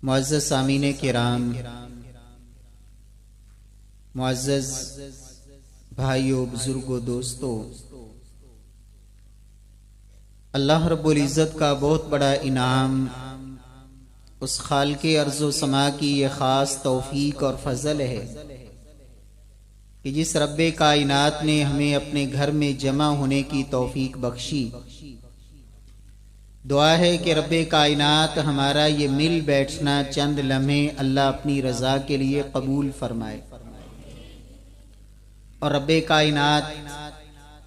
معزز سامعین کرام، معزز بھائیوں، بزرگوں، دوستوں، اللہ رب العزت کا بہت بڑا انعام اس خالق ارض و سما کی یہ خاص توفیق اور فضل ہے کہ جس رب کائنات نے ہمیں اپنے گھر میں جمع ہونے کی توفیق بخشی۔ دعا ہے کہ رب کائنات ہمارا یہ مل بیٹھنا چند لمحے اللہ اپنی رضا کے لیے قبول فرمائے، اور رب کائنات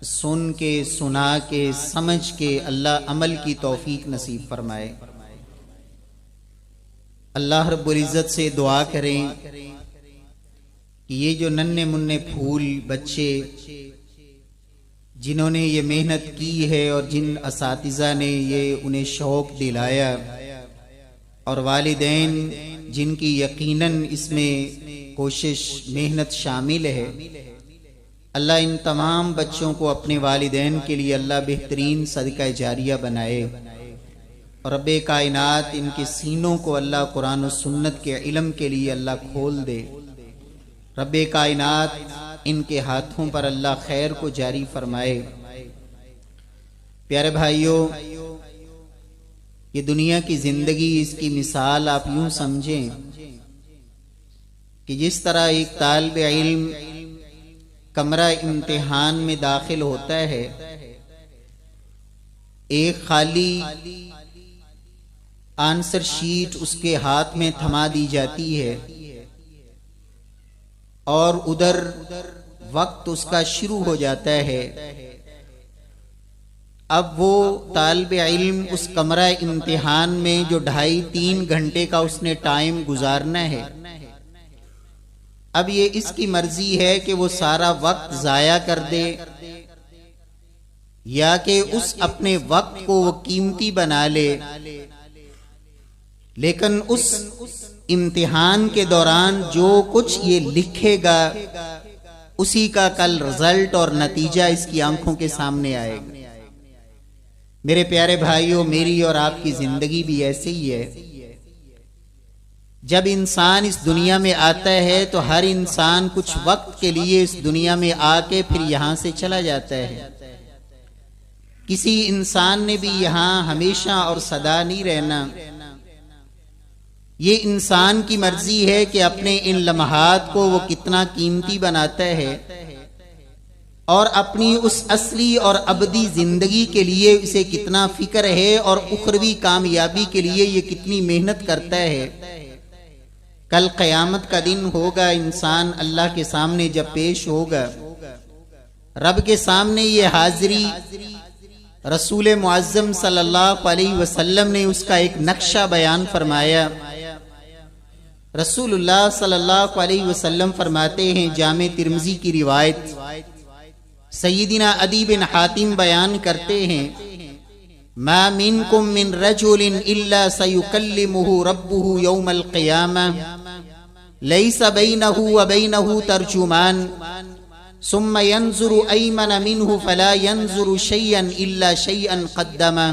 سن کے، سنا کے، سمجھ کے اللہ عمل کی توفیق نصیب فرمائے۔ اللہ رب العزت سے دعا کریں کہ یہ جو ننھے منھے پھول بچے جنہوں نے یہ محنت کی ہے اور جن اساتذہ نے یہ انہیں شوق دلایا، اور والدین جن کی یقیناً اس میں کوشش محنت شامل ہے، اللہ ان تمام بچوں کو اپنے والدین کے لیے اللہ بہترین صدقہ جاریہ بنائے، اور رب کائنات ان کے سینوں کو اللہ قرآن و سنت کے علم کے لیے اللہ کھول دے۔ رب کائنات ان کے ہاتھوں پر اللہ خیر کو جاری فرمائے۔ پیارے بھائیوں، یہ دنیا کی زندگی، اس کی مثال آپ یوں سمجھیں کہ جس طرح ایک طالب علم کمرہ امتحان میں داخل ہوتا ہے، ایک خالی آنسر شیٹ اس کے ہاتھ میں تھما دی جاتی ہے، اور ادھر وقت اس کا شروع ہو جاتا ہے۔ اب وہ طالب علم اس کمرہ امتحان میں جو 2.5-3 گھنٹے کا اس نے ٹائم گزارنا ہے، اب یہ اس کی مرضی ہے کہ وہ سارا وقت ضائع کر دے یا کہ اس اپنے وقت کو وہ قیمتی بنا لے، لیکن اس امتحان کے دوران جو کچھ یہ لکھے گا اسی کا کل رزلٹ اور نتیجہ اس کی آنکھوں کے سامنے آئے گا۔ میرے پیارے بھائیوں، میری اور آپ کی زندگی بھی ایسے ہی ہے۔ جب انسان اس دنیا میں آتا ہے تو ہر انسان کچھ وقت کے لیے اس دنیا میں آ کے پھر یہاں سے چلا جاتا ہے۔ کسی انسان نے بھی یہاں ہمیشہ اور سدا نہیں رہنا۔ یہ انسان کی مرضی ہے کہ اپنے ان لمحات کو وہ کتنا قیمتی بناتا ہے، اور اپنی اس اصلی اور ابدی زندگی کے لیے اسے کتنا فکر ہے، اور اخروی کامیابی کے لیے یہ کتنی محنت کرتا ہے۔ کل قیامت کا دن ہوگا، انسان اللہ کے سامنے جب پیش ہوگا، رب کے سامنے یہ حاضری رسول معظم صلی اللہ علیہ وسلم نے اس کا ایک نقشہ بیان فرمایا۔ رسول اللہ صلی اللہ علیہ وسلم فرماتے ہیں، جامع ترمذی کی روایت، سیدنا عدی بن حاتم بیان کرتے ہیں، ما منکم من رجل الا سیکلمہ ربہ یوم القیامہ لیس بینہ وبینہ ترجمان ثم ينظر ایمن منہ فلا ينظر شیئا الا شیئا قدمہ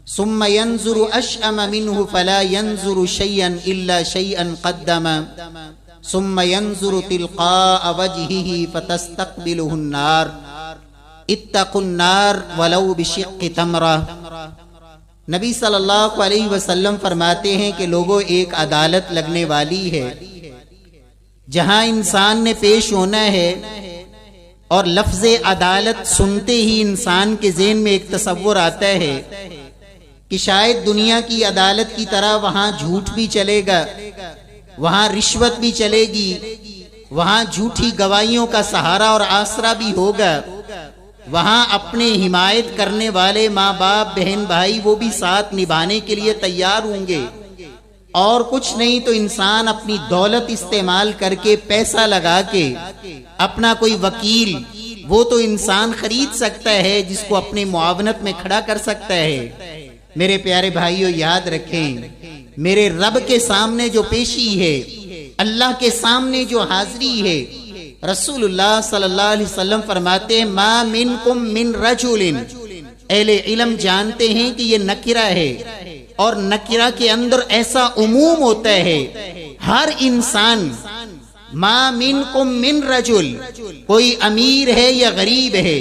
ثم ينظر اشأم منه فلا ينظر شيئا الا شيئا قدم ثم ينظر تلقاء وجهه فتستقبله النار اتقوا النار ولو بشق تمرة۔ نبی صلی اللہ علیہ وسلم فرماتے ہیں کہ لوگوں، ایک عدالت لگنے والی ہے جہاں انسان نے پیش ہونا ہے، اور لفظ عدالت سنتے ہی انسان کے ذہن میں ایک تصور آتا ہے کہ شاید دنیا کی عدالت کی طرح وہاں جھوٹ بھی چلے گا، وہاں رشوت بھی چلے گی، وہاں جھوٹی گواہیوں کا سہارا اور آسرا بھی ہوگا، وہاں اپنے حمایت کرنے والے ماں باپ، بہن بھائی، وہ بھی ساتھ نبھانے کے لیے تیار ہوں گے، اور کچھ نہیں تو انسان اپنی دولت استعمال کر کے، پیسہ لگا کے، اپنا کوئی وکیل وہ تو انسان خرید سکتا ہے جس کو اپنے معاونت میں کھڑا کر سکتا ہے۔ میرے پیارے بھائیوں، یاد رکھیں، میرے رب کے سامنے جو پیشی ہے، اللہ کے سامنے جو حاضری ہے، رسول اللہ صلی اللہ علیہ وسلم فرماتے ہیں، ما منکم من رجل، اہل علم جانتے ہیں کہ یہ نکرہ ہے، اور نکرہ کے اندر ایسا عموم ہوتا ہے، ہر انسان، ما منکم من رجل، کوئی امیر ہے یا غریب ہے،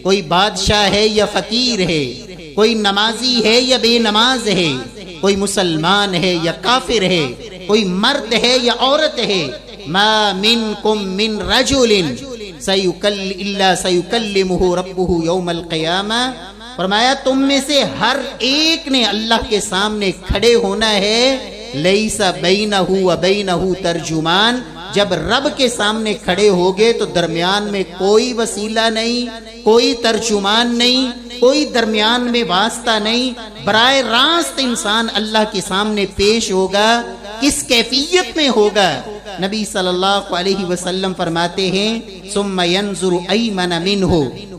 کوئی بادشاہ ہے یا فقیر ہے، کوئی نمازی ہے یا بے نماز ہے، کوئی مسلمان ہے یا کافر ہے، کوئی مرد ہے یا عورت ہے، ما منکم من رجل الا سیکلمہ ربہ یوم القیامہ، فرمایا تم میں سے ہر ایک نے اللہ کے سامنے کھڑے ہونا ہے، لیس بینہ و بینہ ترجمان، جب رب کے سامنے کھڑے ہوگے تو درمیان میں کوئی وسیلہ نہیں، کوئی ترجمان نہیں، کوئی درمیان میں واسطہ نہیں، براہ راست انسان اللہ کے سامنے پیش ہوگا۔ کس کیفیت میں ہوگا؟ نبی صلی اللہ علیہ وسلم فرماتے ہیں ثم ينظر ایمن منہ،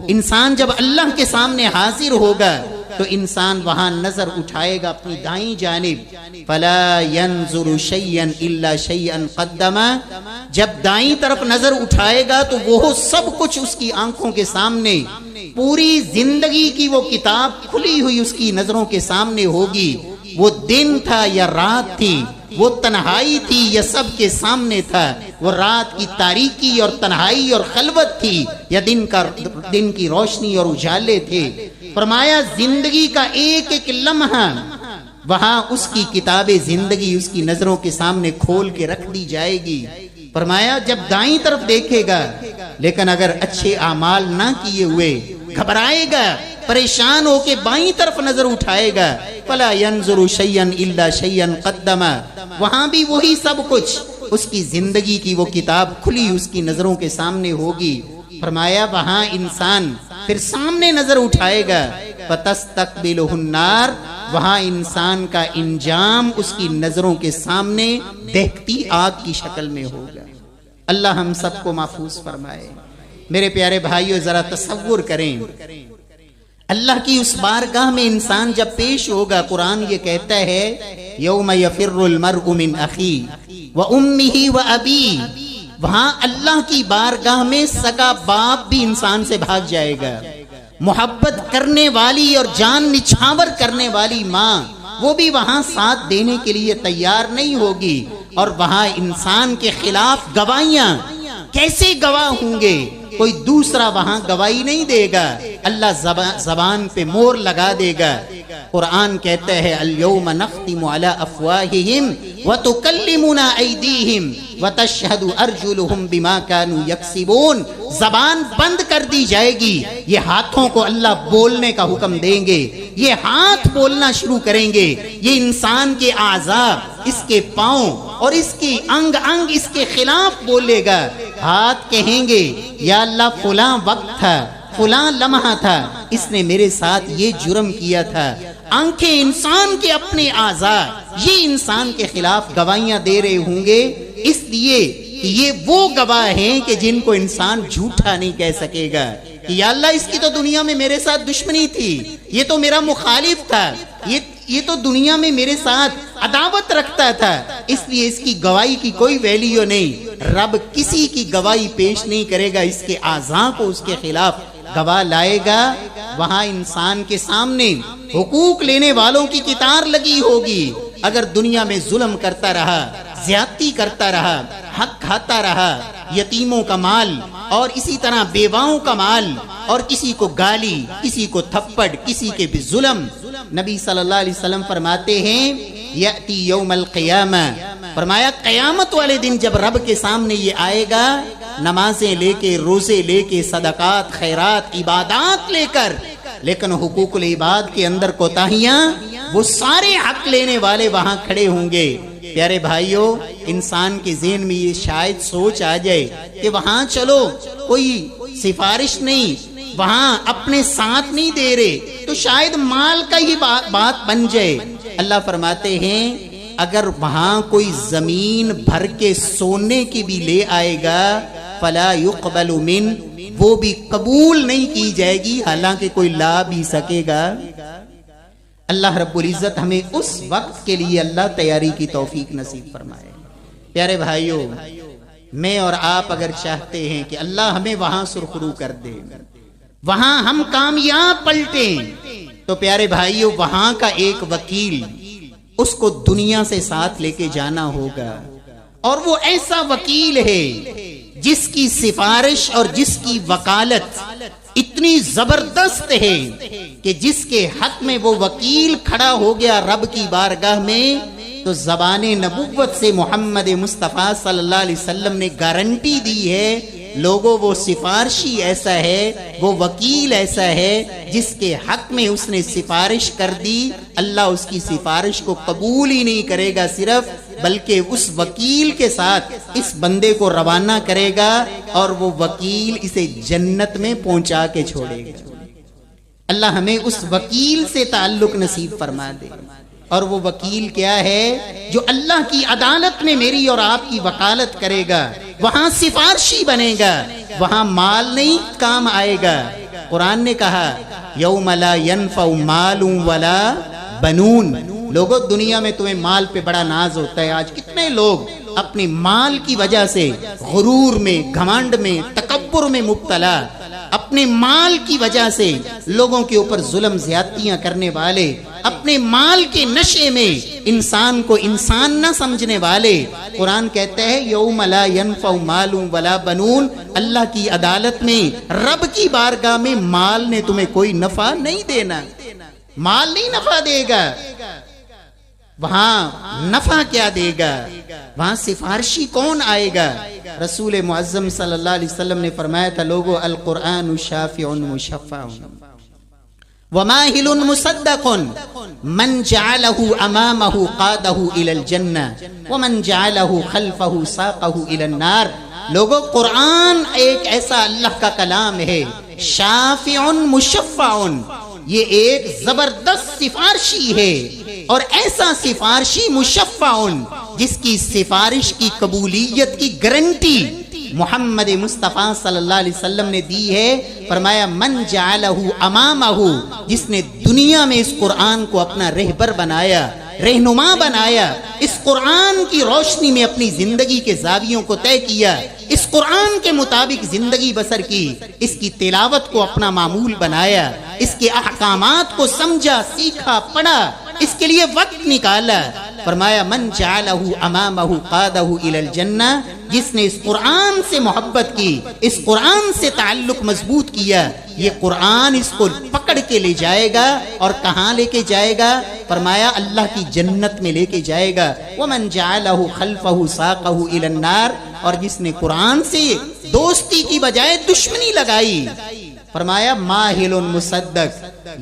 انسان جب اللہ کے سامنے حاضر ہوگا تو انسان وہاں نظر اٹھائے گا اپنی دائیں جانب، فلا ينظر شيئا الا شيئا قدم، جب دائیں طرف نظر اٹھائے گا تو وہ سب کچھ اس کی آنکھوں کے سامنے، پوری زندگی کی وہ کتاب کھلی ہوئی اس کی نظروں کے سامنے ہوگی، وہ دن تھا یا رات تھی، وہ تنہائی تھی یا سب کے سامنے تھا، وہ رات کی تاریکی اور تنہائی اور خلوت تھی یا دن کی روشنی اور اجالے تھے۔ فرمایا زندگی کا ایک ایک لمحہ وہاں اس کی کتاب زندگی اس کی نظروں کے سامنے کھول کے رکھ دی جائے گی۔ فرمایا جب دائیں طرف دیکھے گا لیکن اگر اچھے اعمال نہ کیے ہوئے گھبرائے گا، پریشان ہو کے بائیں طرف نظر اٹھائے گا، فلا ينظر شيئا الا شيئا قدم، وہاں بھی وہی سب کچھ، اس کی زندگی کی وہ کتاب کھلی اس کی نظروں کے سامنے ہوگی۔ فرمایا وہاں انسان پھر سامنے نظر اٹھائے گا، فتستقبلہ النار، وہاں انسان کا انجام اس کی نظروں کے سامنے دہتی آگ کی شکل میں ہوگا۔ اللہ ہم سب کو محفوظ فرمائے۔ میرے پیارے بھائیو ذرا تصور کریں، اللہ کی اس بارگاہ میں انسان جب پیش ہوگا، قرآن یہ کہتا ہے یوم یفر المرء من اخیہ وامہ وابیہ، وہاں اللہ کی بارگاہ میں سگا باپ بھی انسان سے بھاگ جائے گا، محبت کرنے والی اور جان نچھاور کرنے والی ماں وہ بھی وہاں ساتھ دینے کے لیے تیار نہیں ہوگی، اور وہاں انسان کے خلاف گواہیاں، کیسے گواہ ہوں گے؟ کوئی دوسرا وہاں گواہی نہیں دے گا، اللہ زبان پہ مور لگا دے گا۔ قرآن کہتا ہے اليوم نختم على افواہہم وتکلمنا ایدیہم وتشہد ارجلہم بما كانوا یکسبون، زبان بند کر دی جائے گی، یہ ہاتھوں کو اللہ بولنے کا حکم دیں گے، یہ ہاتھ بولنا شروع کریں گے، یہ انسان کے اعضاء، اس کے پاؤں اور اس کی انگ انگ اس کے خلاف بولے گا۔ ہاتھ کہیں گے یا اللہ فلاں وقت تھا، فلاں لمحہ تھا، اس نے میرے ساتھ یہ جرم کیا تھا۔ آنکھیں انسان کے اپنے اعضاء یہ انسان کے خلاف گواہیاں دے رہے ہوں گے، اس لیے کہ یہ وہ گواہ ہیں کہ جن کو انسان جھوٹا نہیں کہہ سکے گا کہ یا اللہ اس کی تو دنیا میں میرے ساتھ دشمنی تھی، یہ تو میرا مخالف تھا، یہ تو دنیا میں میرے ساتھ عداوت رکھتا تھا، اس لیے اس کی گواہی کی کوئی ویلیو نہیں۔ رب کسی کی گواہی پیش نہیں کرے گا، اس کے اعضاء کو اس کے خلاف گواہ لائے گا۔ وہاں انسان کے سامنے حقوق لینے والوں کی قطار لگی ہوگی، اگر دنیا میں ظلم کرتا رہا، زیادتی کرتا رہا، حق کھاتا رہا، یتیموں کا مال اور اسی طرح بیواؤں کا مال، اور کسی کو گالی، کسی کو تھپڑ، کسی کے بھی ظلم، نبی صلی اللہ علیہ وسلم فرماتے ہیں یأتی یوم القیامہ، فرمایا قیامت والے دن جب رب کے سامنے یہ آئے گا، نمازیں لے کے، روزے لے کے، صدقات، خیرات، عبادات لے کر، لیکن حقوق العباد کے اندر کوتاہیاں، وہ سارے حق لینے والے وہاں کھڑے ہوں گے۔ پیارے بھائیوں، انسان کے ذہن میں یہ شاید سوچ آ جائے کہ وہاں چلو کوئی سفارش نہیں، وہاں اپنے ساتھ نہیں دے رہے، تو شاید مال کا ہی بات بن جائے۔ اللہ فرماتے ہیں اگر وہاں کوئی زمین بھر کے سونے کی بھی لے آئے گا فلا يقبل من، وہ بھی قبول نہیں کی جائے گی، حالانکہ کوئی لا بھی سکے گا۔ اللہ رب العزت ہمیں اس وقت کے لیے اللہ تیاری کی توفیق نصیب فرمائے۔ پیارے بھائیوں، میں اور آپ اگر چاہتے ہیں کہ اللہ ہمیں وہاں سرخرو کر دے، وہاں ہم کامیاب پلٹیں، تو پیارے بھائیوں وہاں کا ایک وکیل اس کو دنیا سے ساتھ لے کے جانا ہوگا، اور وہ ایسا وکیل ہے جس کی سفارش اور جس کی وکالت اتنی زبردست ہے کہ جس کے حق میں وہ وکیل کھڑا ہو گیا رب کی بارگاہ میں، تو زبان نبوت سے محمد مصطفیٰ صلی اللہ علیہ وسلم نے گارنٹی دی ہے، لوگوں وہ سفارشی ایسا ہے، وہ وکیل ایسا ہے جس کے حق میں اس نے سفارش کر دی، اللہ اس کی سفارش کو قبول ہی نہیں کرے گا صرف، بلکہ اس وکیل کے ساتھ اس بندے کو روانہ کرے گا اور وہ وکیل اسے جنت میں پہنچا کے چھوڑے گا۔ اللہ ہمیں اس وکیل سے تعلق نصیب فرما دے۔ اور وہ وکیل کیا ہے؟ جو اللہ کی عدالت میں میری اور آپ کی وکالت کرے گا، وہاں سفارشی بنے گا، وہاں مال نہیں کام آئے گا۔ قرآن نے کہا یوم لا ينفع مال ولا بنون، لوگوں دنیا میں تمہیں مال پہ بڑا ناز ہوتا ہے، آج کتنے لوگ اپنے مال کی وجہ سے غرور میں، گھمنڈ میں، تکبر میں مبتلا، اپنے مال کی وجہ سے لوگوں کے اوپر ظلم زیادتیاں کرنے والے، اپنے مال کے نشے میں انسان کو انسان نہ سمجھنے والے۔ قرآن کہتا ہے یوم لا ينفع مال ولا بنون، اللہ کی عدالت میں، رب کی بارگاہ میں مال نے تمہیں کوئی نفع نہیں دینا، مال نہیں نفع دے گا۔ وہاں نفع کیا دے گا؟ وہاں سفارشی کون آئے گا؟ رسول معظم صلی اللہ علیہ وسلم نے فرمایا تھا لوگو القرآن شافع مشفع وماہل مصدق من جعلہ امامہ قادہ الی الجنہ ومن جعلہ خلفہ ساقہ الی النار۔ لوگو قرآن ایک ایسا اللہ کا کلام ہے، شافع مشفع، یہ ایک زبردست سفارشی ہے، اور ایسا سفارشی مشفع جس کی سفارش کی قبولیت کی گارنٹی محمد مصطفیٰ صلی اللہ علیہ وسلم نے دی ہے۔ فرمایا من جعلہ امامہ، جس نے دنیا میں اس قرآن کو اپنا رہبر بنایا، رہنما بنایا، اس قرآن کی روشنی میں اپنی زندگی کے زاویوں کو طے کیا، اس قرآن کے مطابق زندگی بسر کی، اس کی تلاوت کو اپنا معمول بنایا، اس کے احکامات کو سمجھا، سیکھا، پڑھا، اس کے لیے وقت نکالا۔ فرمایا من جعلہ امامہ قادہ الی الجنہ، جس نے اس قرآن سے محبت کی، اس قرآن سے تعلق مضبوط کیا، یہ قرآن اس کو پکڑ کے لے جائے گا، اور کہاں لے کے جائے گا؟ فرمایا اللہ کی جنت میں لے کے جائے گا۔ ومن جعلہ خلفہ ساقہ الی النار، اور جس نے قرآن سے دوستی کی بجائے دشمنی لگائی، فرمایا ماہل مصدق،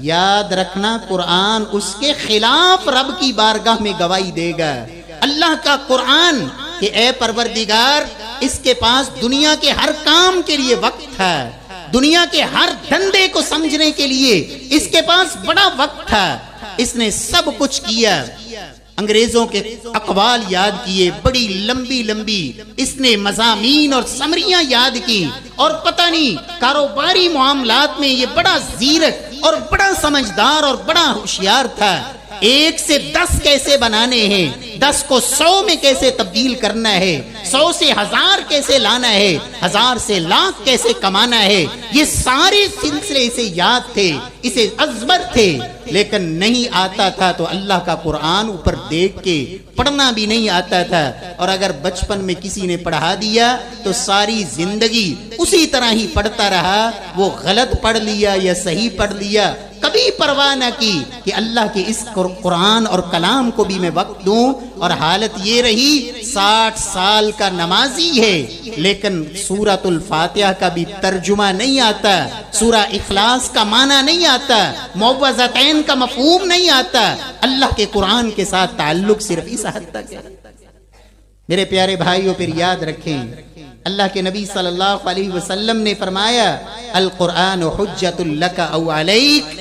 یاد رکھنا قرآن اس کے خلاف رب کی بارگاہ میں گواہی دے گا۔ اللہ کا قرآن کہ اے پروردگار، اس کے پاس دنیا کے ہر کام کے لیے وقت تھا، دنیا کے ہر دھندے کو سمجھنے کے لیے اس کے پاس بڑا وقت تھا، اس نے سب کچھ کیا، انگریزوں کے اقوال یاد کیے، بڑی لمبی لمبی اس نے مضامین اور سمریاں یاد کی، اور پتہ نہیں کاروباری معاملات میں یہ بڑا زیرک اور بڑا سمجھدار اور بڑا ہوشیار تھا۔ 1 سے 10 کیسے بنانے ہیں، 10 کو 100 میں کیسے تبدیل کرنا ہے، 100 سے 1000 کیسے لانا ہے، 1000 سے لاکھ کیسے کمانا ہے، یہ سارے سلسلے اسے یاد تھے، اسے ازبر تھے، لیکن نہیں آتا تھا تو اللہ کا قرآن اوپر دیکھ کے پڑھنا بھی نہیں آتا تھا، اور اگر بچپن میں کسی نے پڑھا دیا تو ساری زندگی اسی طرح ہی پڑھتا رہا، وہ غلط پڑھ لیا یا صحیح پڑھ لیا، کبھی پرواہ نہ کی کہ اللہ کے اس قرآن اور کلام کو بھی میں وقت دوں، اور حالت یہ رہی 60 سال کا نمازی ہے لیکن سورۃ الفاتحہ کا بھی ترجمہ نہیں آتا، سورہ اخلاص کا معنی نہیں آتا، معوذتین کا مفہوم نہیں آتا، اللہ کے قرآن کے ساتھ تعلق صرف اس حد تک ہے۔ میرے پیارے بھائیوں، پھر یاد رکھیں اللہ کے نبی صلی اللہ علیہ وسلم نے فرمایا القرآن حجت لک او علیک،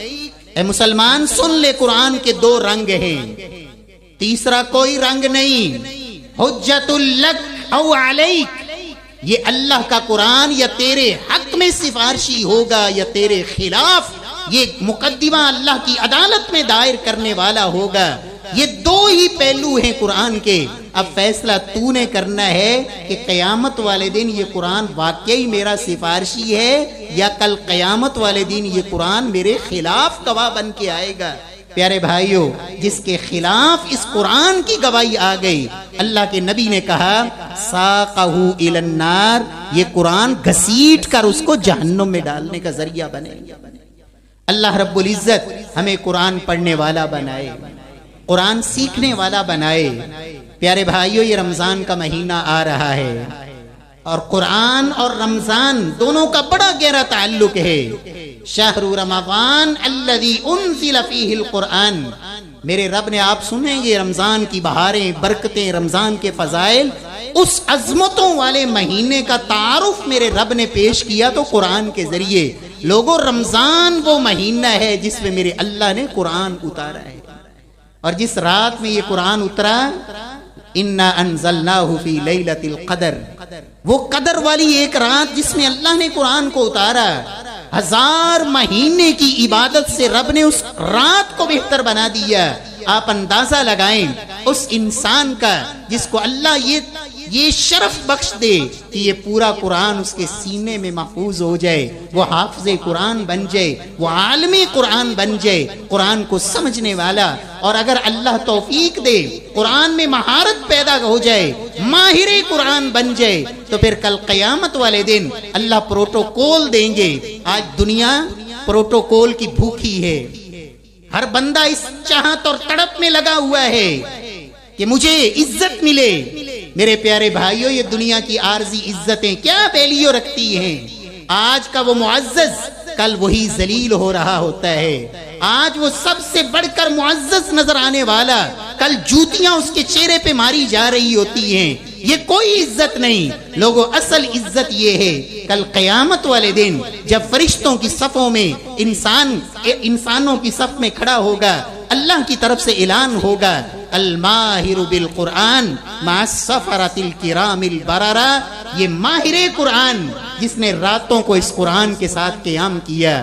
اے مسلمان سن لے، قرآن کے 2 رنگ ہیں، تیسرا کوئی رنگ نہیں، حجت لک او علیک، یہ اللہ کا قرآن یا تیرے حق میں سفارشی ہوگا یا تیرے خلاف، یہ مقدمہ اللہ کی عدالت میں دائر کرنے والا ہوگا۔ یہ 2 ہی پہلو ہیں قرآن کے، اب فیصلہ تو نے کرنا ہے کہ قیامت والے دن یہ قرآن واقعی میرا سفارشی ہے یا کل قیامت والے دن یہ قرآن میرے خلاف گواہ بن کے آئے گا۔ پیارے بھائیوں، جس کے خلاف اس قرآن کی گواہی آ گئی، اللہ کے نبی نے کہا ساقہ الی النار، یہ قرآن گھسیٹ کر اس کو جہنم میں ڈالنے کا ذریعہ بنے گا۔ اللہ رب العزت ہمیں قرآن پڑھنے والا بنائے، قرآن سیکھنے والا بنائے۔ پیارے بھائیوں، یہ رمضان کا مہینہ آ رہا ہے، اور قرآن اور رمضان دونوں کا بڑا گہرا تعلق ہے۔ شہر رمضان الذی انزل فیہ القرآن، میرے رب نے، آپ سنیں گے رمضان کی بہاریں، برکتیں، رمضان کے فضائل، اس عظمتوں والے مہینے کا تعارف میرے رب نے پیش کیا تو قرآن کے ذریعے۔ لوگوں، رمضان وہ مہینہ ہے جس میں میرے اللہ نے قرآن اتارا ہے، اور جس رات میں یہ قرآن اترا، انا انزلناہ فی لیلۃ القدر، وہ قدر والی ایک رات جس میں اللہ نے قرآن کو اتارا۔ 1000 مہینے کی عبادت سے رب نے اس رات کو بہتر بنا دیا۔ آپ اندازہ لگائیں اس انسان کا جس کو اللہ یہ شرف بخش دے کہ یہ پورا قرآن اس کے سینے میں محفوظ ہو جائے، وہ حافظ قرآن بن جائے، وہ عالم قرآن بن جائے، قرآن کو سمجھنے والا، اور اگر اللہ توفیق دے قرآن میں مہارت پیدا ہو جائے، ماہر قرآن بن جائے، تو پھر کل قیامت والے دن اللہ پروٹوکول دیں گے۔ آج دنیا پروٹوکول کی بھوکی ہے، ہر بندہ اس چاہت اور تڑپ میں لگا ہوا ہے کہ مجھے عزت ملے۔ میرے پیارے بھائیوں، یہ دنیا کی عارضی عزتیں کیا ویلیو رکھتی ہیں؟ آج کا وہ معزز کل وہی ذلیل ہو رہا ہوتا ہے، آج وہ سب سے بڑھ کر معزز نظر آنے والا کل جوتیاں اس کے چہرے پہ ماری جا رہی ہوتی ہیں۔ یہ کوئی عزت نہیں لوگوں، اصل عزت یہ ہے کل قیامت والے دن جب فرشتوں کی صفوں میں انسانوں کی صف میں کھڑا ہوگا، اللہ کی طرف سے اعلان ہوگا الماہر بالقرآن مع السفرۃ الکرام البررہ، یہ ماہر قرآن جس نے راتوں کو اس قرآن کے ساتھ قیام کیا،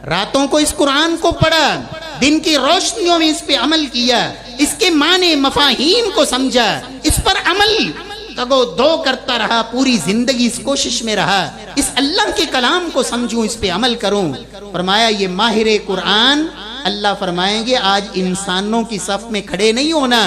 راتوں کو اس قرآن کو پڑھا، دن کی روشنیوں میں اس پہ عمل کیا، اس کے معنی مفاہیم کو سمجھا، اس پر عمل تگو دو کرتا رہا، پوری زندگی اس کوشش میں رہا اس اللہ کے کلام کو سمجھوں، اس پہ عمل کروں۔ فرمایا یہ ماہر قرآن، اللہ فرمائیں گے آج انسانوں کی صف میں کھڑے نہیں ہونا،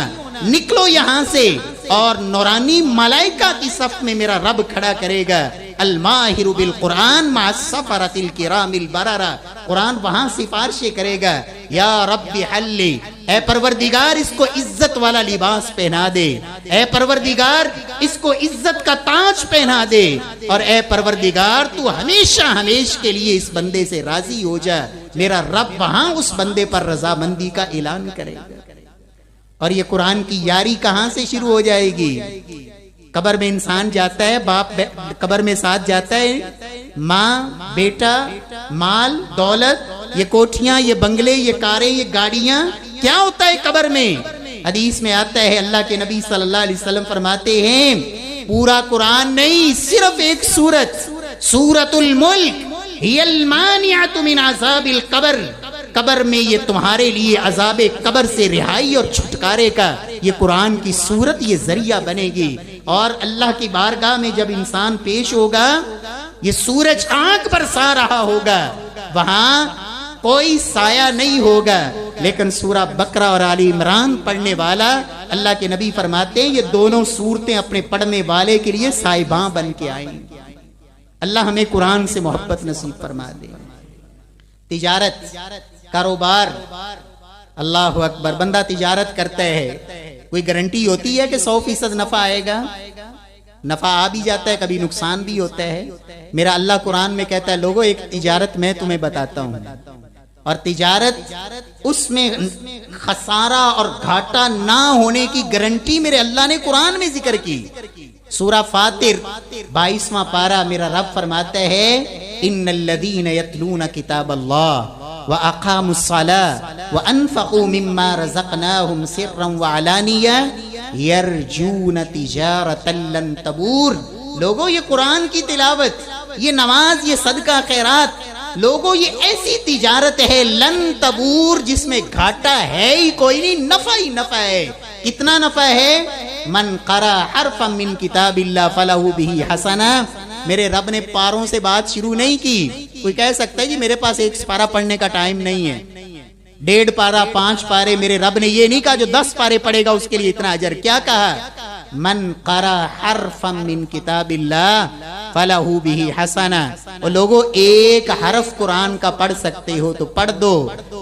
نکلو یہاں سے، اور نورانی ملائکہ کی صف میں میرا رب کھڑا کرے گا۔ الماہر بالقرآن مع السفرۃ الکرام البررہ، قرآن وہاں سفارشیں کرے گا، یا رب حلی، اے پروردگار اس کو عزت والا لباس پہنا دے، اے پروردگار اس کو عزت کا تاج پہنا دے، اور اے پروردگار تو ہمیشہ ہمیش کے لیے اس بندے سے راضی ہو جا۔ میرا رب وہاں اس بندے پر رضامندی کا اعلان کرے گا۔ اور یہ قرآن کی یاری کہاں سے شروع ہو جائے گی؟ قبر میں انسان جاتا ہے، باپ قبر میں ساتھ جاتا ہے، ماں، بیٹا، مال، دولت، یہ کوٹھیاں، یہ بنگلے، یہ کاریں، یہ گاڑیاں، کیا ہوتا ہے قبر میں؟ حدیث میں آتا ہے، اللہ کے نبی صلی اللہ علیہ وسلم فرماتے ہیں پورا قرآن نہیں، صرف ایک سورت، سورۃ الملک ہی المانعۃ من عذاب القبر، قبر میں یہ تمہارے لیے عذاب قبر سے رہائی اور چھٹکارے کا یہ قرآن کی سورت یہ ذریعہ بنے گی۔ اور اللہ کی بارگاہ میں جب انسان پیش ہوگا، یہ سورج آنکھ برسا رہا ہوگا، وہاں کوئی سایہ نہیں ہوگا، لیکن سورہ بقرہ اور آل عمران پڑھنے والا، اللہ کے نبی فرماتے ہیں یہ دونوں سورتیں اپنے پڑھنے والے کے لیے صاحباں بن کے آئیں گی۔ اللہ ہمیں قرآن سے محبت نصیب فرما دے۔ تجارت، کاروبار، اللہ اکبر، بندہ تجارت کرتا ہے، کوئی گارنٹی ہوتی ہے کہ 100% نفع آئے گا؟ نفع آ بھی جاتا ہے، کبھی نقصان بھی ہوتا ہے۔ میرا اللہ قرآن میں کہتا ہے لوگوں ایک تجارت میں تمہیں بتاتا ہوں، اور تجارت اس میں خسارہ اور گھاٹا نہ ہونے کی گارنٹی میرے اللہ نے قرآن میں ذکر کی۔ سورہ فاطر 22واں پارہ میرا رب فرماتا ہے ان الذین یتلون کتاب اللہ وَأَقَامُوا الصَّلَاةَ وَأَنفَقُوا مِمَّا رَزَقْنَاهُمْ سِرًّا وَعَلَانِيَةً يَرْجُونَ تِجَارَةً لَن تَبُورَ۔ لوگوں یہ قرآن کی تلاوت، یہ نماز، یہ صدقہ خیرات، لوگوں یہ ایسی تجارت ہے لن تبور جس میں گھاٹا ہے ہی کوئی نہیں، نفع ہی نفع ہے۔ کتنا نفع ہے؟ من قرأ حرفا من کتاب اللہ فلہ بہ حسنہ۔ میرے رب نے پاروں سے بات شروع نہیں کی۔ کوئی کہہ سکتا ہے جی میرے پاس ایک سپارہ پڑھنے کا ٹائم نہیں ہے، 1.5 پارہ 5 پارے، میرے رب نے یہ نہیں کہا جو 10 پارے پڑھے گا اس کے لیے اتنا اجر. کیا کہا؟ من قرأ حرفا من کتاب اللہ فلہ بہ حسنہ. اور لوگوں ایک حرف قرآن کا پڑھ سکتے ہو تو پڑھ دو،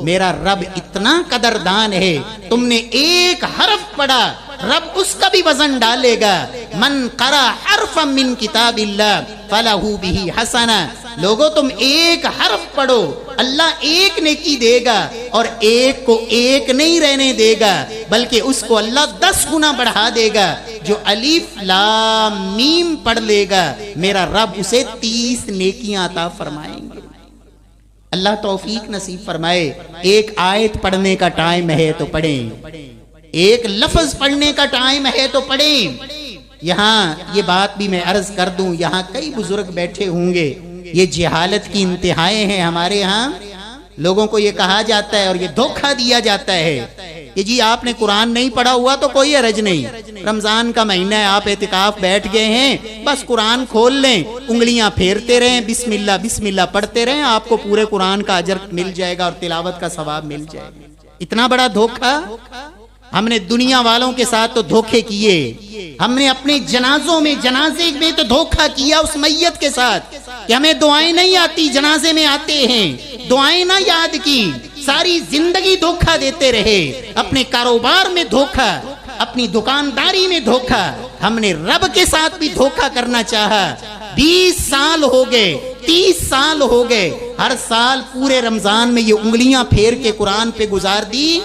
میرا رب اتنا قدردان ہے. تم نے ایک حرف پڑھا، رب اس کا بھی وزن ڈالے گا. من قرأ حرفا من کتاب اللہ فلہ بہ حسنہ. لوگوں تم ایک حرف پڑھو، اللہ ایک نیکی دے گا، اور ایک کو ایک نہیں رہنے دے گا بلکہ اس کو اللہ 10 گنا بڑھا دے گا. جو الف لام میم پڑھ لے گا میرا رب اسے 30 نیکیاں عطا فرمائیں گے. اللہ توفیق نصیب فرمائے. ایک آیت پڑھنے کا ٹائم ہے تو پڑھیں، ایک لفظ پڑھنے کا ٹائم ہے تو پڑھیں. یہاں یہ بات بھی میں عرض کر دوں، یہاں کئی بزرگ بیٹھے ہوں گے، یہ جہالت کی انتہائیں ہیں. ہمارے ہاں لوگوں کو یہ کہا جاتا ہے اور یہ دھوکہ دیا جاتا ہے کہ جی آپ نے قرآن نہیں پڑھا ہوا تو کوئی حرج نہیں، رمضان کا مہینہ ہے، آپ اعتکاف بیٹھ گئے ہیں، بس قرآن کھول لیں، انگلیاں پھیرتے رہیں، بسم اللہ بسم اللہ پڑھتے رہیں، آپ کو پورے قرآن کا اجر مل جائے گا اور تلاوت کا ثواب مل جائے گا. اتنا بڑا دھوکہ. ہم نے دنیا والوں کے ساتھ تو دھوکے کیے، ہم نے اپنے جنازوں میں، جنازے میں تو دھوکہ کیا اس میت کے ساتھ کہ ہمیں دعائیں نہیں آتی، جنازے میں آتے ہیں، دعائیں نہ یاد کی. ساری زندگی دھوکہ دیتے رہے، اپنے کاروبار میں دھوکہ، اپنی دکانداری میں دھوکہ. ہم نے رب کے ساتھ بھی دھوکہ کرنا چاہا. 20 سال ہو گئے، 30 سال ہو گئے، ہر سال پورے رمضان میں یہ انگلیاں پھیر کے قرآن پہ گزار دی.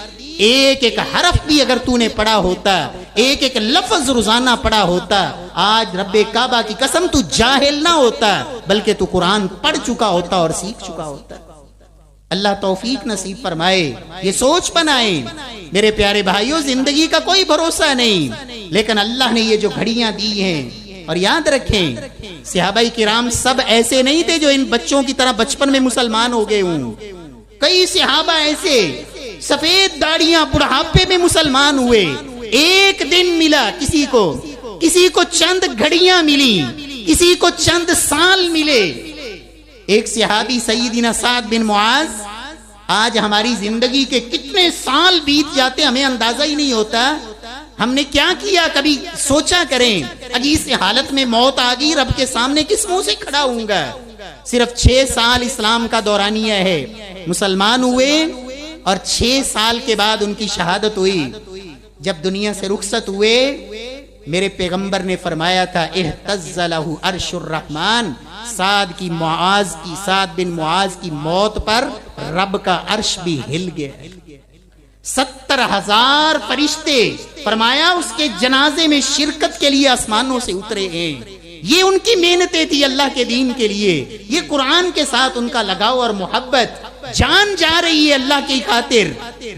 ایک ایک حرف بھی اگر تو نے پڑھا ہوتا، ایک ایک لفظ روزانہ پڑھا ہوتا، آج رب کعبہ کی قسم تو جاہل نہ ہوتا بلکہ تو قرآن پڑھ چکا ہوتا اور سیکھ چکا ہوتا. اللہ توفیق نصیب فرمائے. یہ سوچ بنائیں میرے پیارے بھائیوں، زندگی کا کوئی بھروسہ نہیں، لیکن اللہ نے یہ جو گھڑیاں دی ہیں، اور یاد رکھیں صحابہ کرام سب ایسے نہیں تھے جو ان بچوں کی طرح بچپن میں مسلمان ہو گئے ہوں. کئی صحابہ ایسے سفید داڑیاں بڑھاپے میں مسلمان ہوئے. ایک دن ملا کسی کو چند گھڑیاں ملی، کسی کو چند سال ملے. ایک صحابی سیدنا سعد بن معاذ، آج ہماری زندگی کے کتنے سال بیت جاتے ہمیں اندازہ ہی نہیں ہوتا. ہم نے کیا کیا کبھی سوچا کریں. اگر اس حالت میں موت آ گئی، رب کے سامنے کس منہ سے کھڑا ہوں گا. صرف 6 سال اسلام کا دورانیہ ہے، مسلمان ہوئے اور 6 سال کے بعد ان کی شہادت ہوئی. جب دنیا سے رخصت ہوئے، میرے پیغمبر نے فرمایا تھا اہتز لہ عرش الرحمن. سعد بن معاذ کی موت پر رب کا عرش بھی ہل گیا. 70,000 فرشتے فرمایا اس کے جنازے میں شرکت کے لیے آسمانوں سے اترے ہیں. یہ ان کی محنتیں تھی اللہ کے دین کے لیے، یہ قرآن کے ساتھ ان کا لگاؤ اور محبت. جان جا رہی ہے اللہ کی خاطر،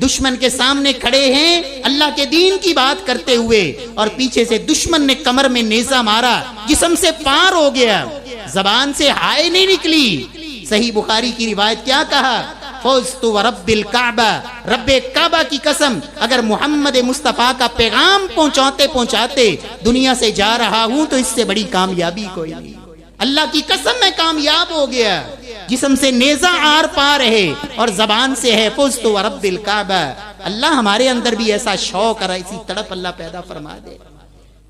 دشمن کے سامنے کھڑے ہیں اللہ کے دین کی بات کرتے ہوئے، اور پیچھے سے دشمن نے کمر میں نیزہ مارا، جسم سے پار ہو گیا، زبان سے ہائے نہیں نکلی. صحیح بخاری کی روایت کیا کہا؟ فوزت ورب الکعبہ، رب کعبہ کی قسم اگر محمد مصطفیٰ کا پیغام پہنچاتے دنیا سے جا رہا ہوں تو اس سے بڑی کامیابی کوئی نہیں. اللہ کی قسم میں کامیاب ہو گیا. جسم سے نیزہ آر پار ہے اور زبان سے ہے فزت ورب الکعبہ. اللہ ہمارے اندر بھی ایسا شوق اور ایسی تڑپ اللہ پیدا فرما دے.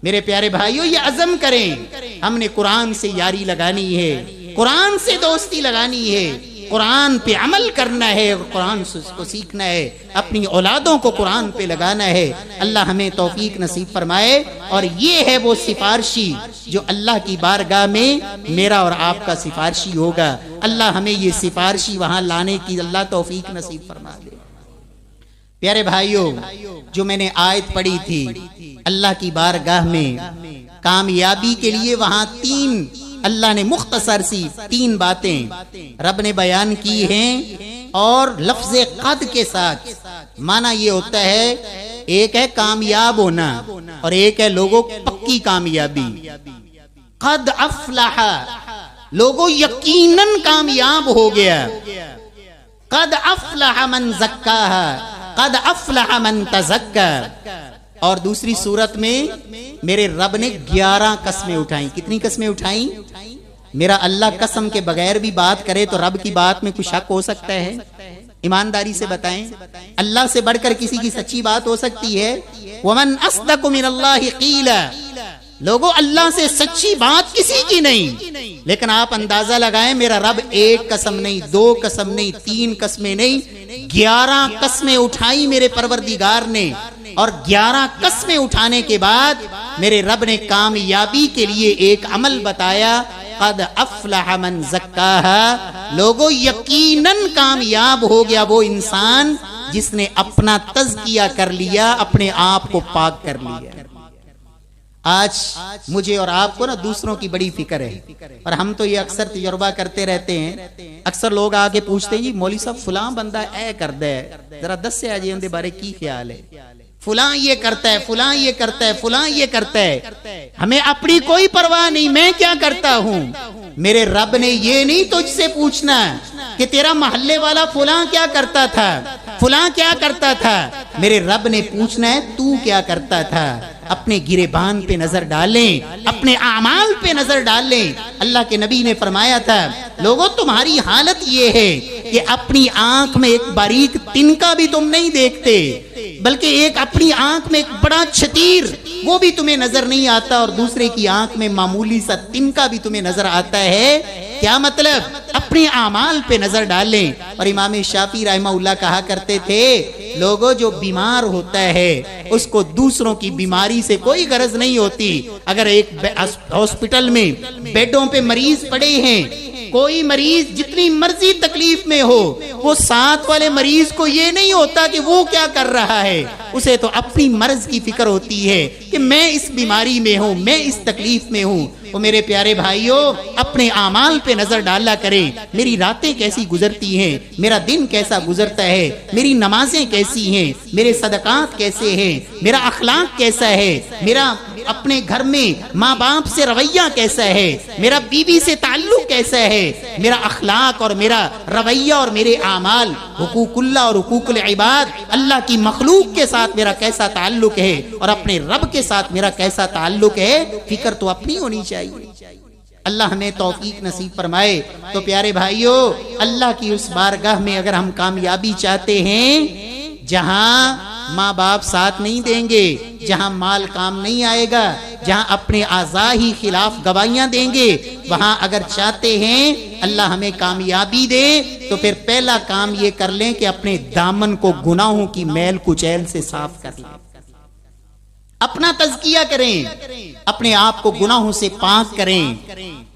میرے پیارے بھائیوں، یہ عزم کریں ہم نے قرآن سے یاری لگانی ہے، قرآن سے دوستی لگانی ہے، قرآن پہ عمل کرنا ہے اور قرآن کو سیکھنا ہے، اپنی اولادوں کو قرآن پہ لگانا ہے. اللہ ہمیں توفیق نصیب فرمائے. اور یہ ہے وہ سفارشی جو اللہ کی بارگاہ میں میرا اور آپ کا سفارشی ہوگا. اللہ ہمیں یہ سفارشی وہاں لانے کی اللہ توفیق نصیب فرما دے. پیارے بھائیوں، جو میں نے آیت پڑھی تھی اللہ کی بارگاہ میں کامیابی کے لیے، وہاں 3 اللہ نے مختصر سی 3 باتیں رب نے بیان کی ہیں، اور لفظ قد کے ساتھ. معنی یہ ہوتا ہے ایک ہے کامیاب ہونا اور ایک ہے لوگوں پکی کامیابی. قد افلح، لوگوں یقیناً کامیاب ہو گیا. قد افلح من زکاہا، قد افلح من تزکا. اور دوسری صورت میں میرے رب نے 11 قسمیں اٹھائیں. کتنی قسمیں اٹھائیں؟ میرا اللہ قسم کے بغیر بھی بات کرے تو رب کی بات میں کچھ شک ہو سکتا ہے؟ ایمانداری سے بتائیں اللہ سے بڑھ کر کسی کی سچی بات ہو سکتی ہے؟ ومن اصدق من اللہ قیلا، لوگوں اللہ سے سچی بات کسی کی نہیں. لیکن آپ اندازہ لگائیں میرا رب ایک قسم نہیں، دو قسم نہیں، تین قسمیں نہیں، 11 قسمیں اٹھائی میرے پروردگار نے. اور 11 قسمیں اٹھانے کے بعد میرے رب نے کامیابی کے لیے ایک عمل بتایا، قد افلح من زکاہا. لوگوں یقیناً کامیاب ہو گیا وہ انسان جس نے اپنا تزکیہ کر لیا، اپنے آپ کو پاک کر لیا. آج مجھے اور آپ کو نا دوسروں کی بڑی فکر ہے، اور ہم تو یہ اکثر تجربہ کرتے رہتے ہیں. اکثر لوگ آگے پوچھتے ہیں جی مولوی صاحب فلاں بندہ اے کردا ہے، ذرا دس سے آجے ان دے بارے کی خیال ہے؟ فلاں یہ کرتا ہے، فلاں یہ کرتا ہے، فلاں یہ کرتا ہے. ہمیں اپنی کوئی پرواہ نہیں، میں کیا کرتا ہوں. میرے رب نے یہ نہیں تجھ سے پوچھنا کہ تیرا محلے والا فلاں کیا کرتا تھا، فلاں کیا کرتا تھا. میرے رب نے پوچھنا ہے تو کیا کرتا تھا. اپنے گریبان پہ نظر ڈالیں، اپنے اعمال پہ نظر ڈالیں. اللہ کے نبی نے فرمایا تھا لوگوں تمہاری حالت یہ ہے کہ اپنی آنکھ میں ایک باریک تنکا بھی تم نہیں دیکھتے، بلکہ ایک اپنی آنکھ میں ایک بڑا چھتیر وہ بھی تمہیں نظر نہیں آتا، اور دوسرے کی آنکھ میں معمولی سا تنکا بھی تمہیں نظر آتا ہے. کیا مطلب؟ اپنے اعمال پہ نظر ڈالیں. اور امام شافعی رحمہ اللہ کہا کرتے تھے لوگوں جو بیمار ہوتا ہے اس کو دوسروں کی بیماری سے کوئی غرض نہیں ہوتی. اگر ایک ہاسپٹل میں بیڈوں پہ مریض پڑے ہیں، کوئی مریض جتنی مرضی تکلیف میں ہو، وہ ساتھ والے مریض کو یہ نہیں ہوتا کہ وہ کیا کر رہا ہے، اسے تو اپنی مرض کی فکر ہوتی ہے کہ میں اس بیماری میں ہوں، میں اس تکلیف میں ہوں. وہ میرے پیارے بھائیوں اپنے اعمال پہ نظر ڈالا کریں. میری راتیں کیسی گزرتی ہیں، میرا دن کیسا گزرتا ہے، میری نمازیں کیسی ہیں، میرے صدقات کیسے ہیں، میرا اخلاق کیسا ہے، میرا اپنے گھر میں ماں باپ سے رویہ کیسا ہے، میرا بیوی سے تعلق کیسا ہے، میرا اخلاق اور میرا رویہ اور میرے اعمال، حقوق اللہ اور حقوق العباد، اللہ کی مخلوق کے ساتھ میرا کیسا تعلق ہے اور اپنے رب کے ساتھ میرا کیسا تعلق ہے. فکر تو اپنی ہونی چاہیے. اللہ ہمیں توفیق نصیب فرمائے. تو پیارے بھائیوں اللہ کی اس بارگاہ میں اگر ہم کامیابی چاہتے ہیں، جہاں ماں باپ ساتھ نہیں دیں گے، جہاں مال کام نہیں آئے گا، جہاں اپنے اعضاء ہی خلاف گواہیاں دیں گے، وہاں اگر چاہتے ہیں اللہ ہمیں کامیابی دے تو پھر پہلا کام یہ کر لیں کہ اپنے دامن کو گناہوں کی میل کچیل سے صاف کر لیں. اپنا تزکیہ کریں، اپنے آپ کو گناہوں سے پاک کریں.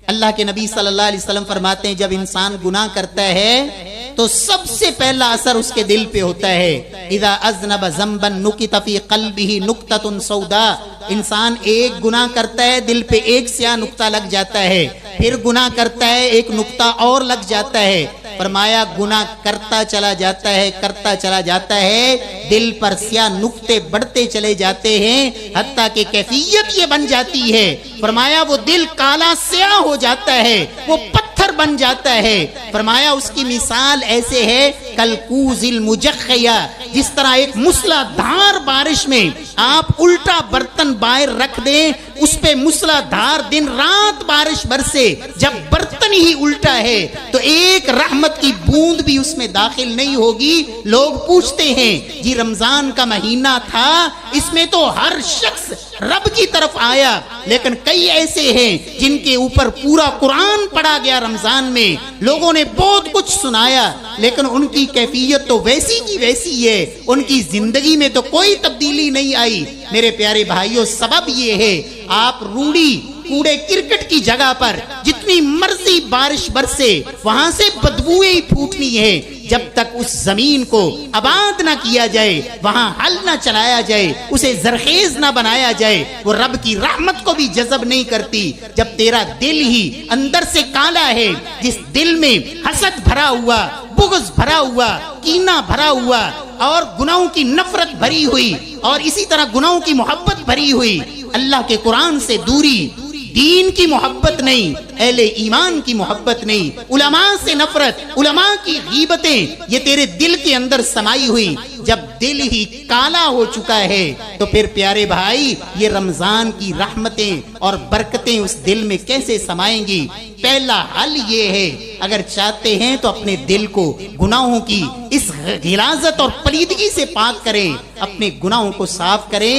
اللہ کے نبی صلی اللہ علیہ وسلم فرماتے ہیں جب انسان گناہ کرتا ہے تو سب سے پہلا اثر اس کے دل پہ ہوتا ہے. اذا اذنب ذنبا نکت فی قلبہ نکتۃ سوداء. انسان ایک گناہ کرتا ہے دل پہ ایک سیاہ نقطہ لگ جاتا ہے، پھر گناہ کرتا ہے ایک نقطہ اور لگ جاتا ہے. فرمایا گناہ کرتا چلا جاتا ہے، کرتا چلا جاتا ہے، دل پر سیاہ نقطے بڑھتے چلے جاتے ہیں حتیٰ کہ کیفیت یہ بن جاتی ہے. فرمایا وہ دل کالا سیاہ ہو جاتا ہے، وہ پتھر بن جاتا ہے. فرمایا اس کی مثال ایسے ہے کلکوز المجخیہ، جس طرح ایک موسلا دھار بارش میں آپ الٹا برتن باہر رکھ دیں، اس پہ موسلا دھار دن رات بارش برسے، جب برتن ہی الٹا ہے تو ایک رحمت کی بوند بھی اس میں داخل نہیں ہوگی. لوگ پوچھتے ہیں جی رمضان کا مہینہ تھا، اس میں تو ہر شخص رب کی طرف آیا، لیکن کئی ایسے ہیں جن کے اوپر پورا قرآن پڑھا گیا رمضان میں، لوگوں نے بہت کچھ سنایا، لیکن ان کی کیفیت تو ویسی کی ویسی ہے، ان کی زندگی میں تو کوئی تبدیلی نہیں آئی. میرے پیارے بھائیوں سبب یہ ہے آپ روڑی کوڑے کرکٹ کی جگہ پر جتنی مرضی بارش برسے وہاں سے بدبوئیں ہی پھوٹنی ہے. جب تک اس زمین کو آباد نہ کیا جائے، وہاں ہل نہ چلایا جائے، اسے زرخیز نہ بنایا جائے، وہ رب کی رحمت کو بھی جذب نہیں کرتی. جب تیرا دل ہی اندر سے کالا ہے، جس دل میں حسد بھرا ہوا، بغض بھرا ہوا، کینہ بھرا ہوا اور گناہوں کی نفرت بھری ہوئی اور اسی طرح گناہوں کی محبت بھری ہوئی، اللہ کے قرآن سے دوری، دین کی محبت نہیں، اہل ایمان کی محبت نہیں، علماء سے نفرت، علماء کی غیبتیں، یہ تیرے دل کے اندر سمائی ہوئی. جب دل ہی کالا ہو چکا ہے تو پھر پیارے بھائی یہ رمضان کی رحمتیں اور برکتیں اس دل میں کیسے سمائیں گی؟ پہلا حل یہ ہے، اگر چاہتے ہیں تو اپنے دل کو گناہوں کی اس غلاظت اور پلیدگی سے پاک کریں، اپنے گناہوں کو صاف کریں۔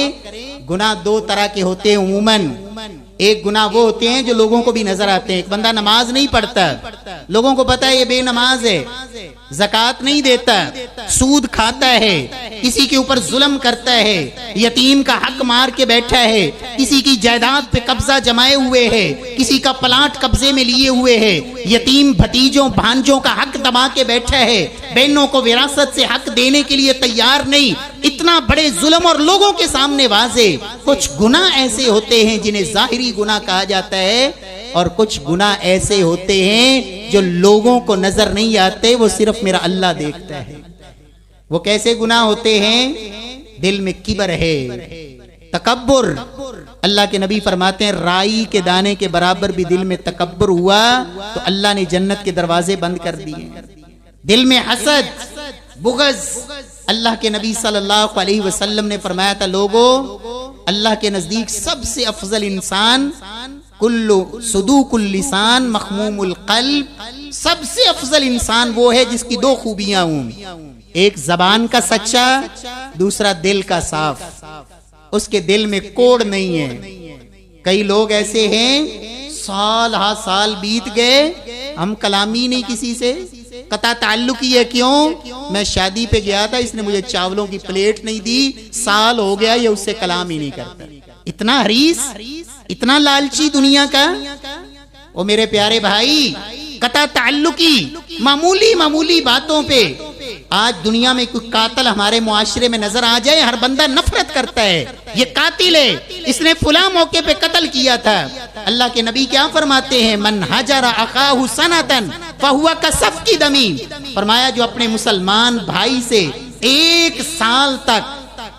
گناہ دو طرح کے ہوتے ہیں عموماً۔ ایک گناہ وہ ہوتے ہیں جو لوگوں کو بھی نظر آتے ہیں۔ ایک بندہ نماز نہیں پڑھتا، لوگوں کو پتا ہے یہ بے نماز ہے، زکوٰۃ نہیں دیتا، سود کھاتا ہے، کسی کے اوپر ظلم کرتا ہے، یتیم کا حق مار کے بیٹھا ہے، کسی کی جائیداد پہ قبضہ جمائے ہوئے ہے، کسی کا پلاٹ قبضے میں لیے ہوئے ہے، یتیم بھتیجوں بھانجوں کا حق دبا کے بیٹھا ہے، بہنوں کو وراثت سے حق دینے کے لیے تیار نہیں۔ اتنا بڑے ظلم اور لوگوں کے سامنے واضح کچھ گناہ ایسے ہوتے ہیں جنہیں ظاہری گناہ کہا جاتا ہے، اور کچھ گناہ ایسے ہوتے ہیں جو لوگوں کو نظر نہیں آتے، وہ صرف میرا اللہ دیکھتا ہے۔ وہ کیسے گناہ ہوتے ہیں؟ دل میں کبر ہے، تکبر۔ اللہ کے نبی فرماتے ہیں رائی کے دانے کے برابر بھی دل میں تکبر ہوا تو اللہ نے جنت کے دروازے بند کر دیے۔ دل میں حسد، بغض۔ اللہ کے نبی صلی اللہ علیہ وسلم نے فرمایا تھا لوگوں، اللہ کے نزدیک سب سے افضل انسان کل صدوق اللسان مخموم القلب، سب سے افضل انسان وہ ہے جس کی دو خوبیاں ہوں، ایک زبان کا سچا، دوسرا دل کا صاف۔ اس کے دل میں کوڑ نہیں ہے۔ کئی لوگ ایسے ہیں سال ہا سال بیت گئے، ہم کلامی نہیں کسی سے، قطع تعلق ہی ہے۔ کیوں؟ میں شادی پہ گیا تھا، اس نے مجھے چاولوں کی پلیٹ نہیں دی، سال ہو گیا یہ اس سے کلام ہی نہیں کرتا۔ اتنا حریص، اتنا لالچی دنیا کا۔ وہ میرے پیارے بھائی، قطع تعلقی معمولی معمولی باتوں پہ آج دنیا میں کوئی قاتل ہمارے معاشرے میں نظر آ جائے، ہر بندہ نفرت کرتا ہے، یہ قاتل ہے، اس نے فلاں موقع پہ قتل کیا تھا۔ اللہ کے نبی کیا فرماتے ہیں؟ من حجر اخاہ سنتن فہو کصفک دمی، فرمایا جو اپنے مسلمان بھائی سے ایک سال تک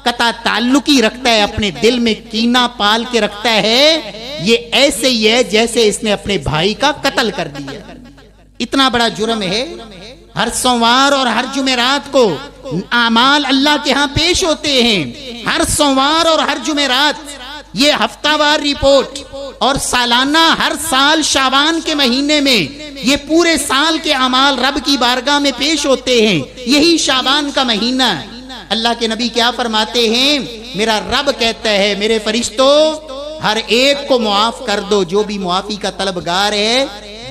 قطع تعلقی رکھتا ہے، اپنے دل میں کینہ پال کے رکھتا ہے، یہ ایسے ہی ہے جیسے اس نے اپنے بھائی کا قتل کر دیا۔ اتنا بڑا جرم ہے۔ ہر سوموار اور ہر جمعرات کو اعمال اللہ کے ہاں پیش ہوتے ہیں، ہر سوموار اور ہر جمعرات یہ ہفتہ وار رپورٹ، اور سالانہ ہر سال شعبان کے مہینے میں یہ پورے سال کے اعمال رب کی بارگاہ میں پیش ہوتے ہیں۔ یہی شعبان کا مہینہ، اللہ کے نبی کیا فرماتے ہیں؟ میرا رب کہتا ہے میرے فرشتوں ہر ایک کو معاف کر دو، جو بھی معافی کا طلبگار ہے۔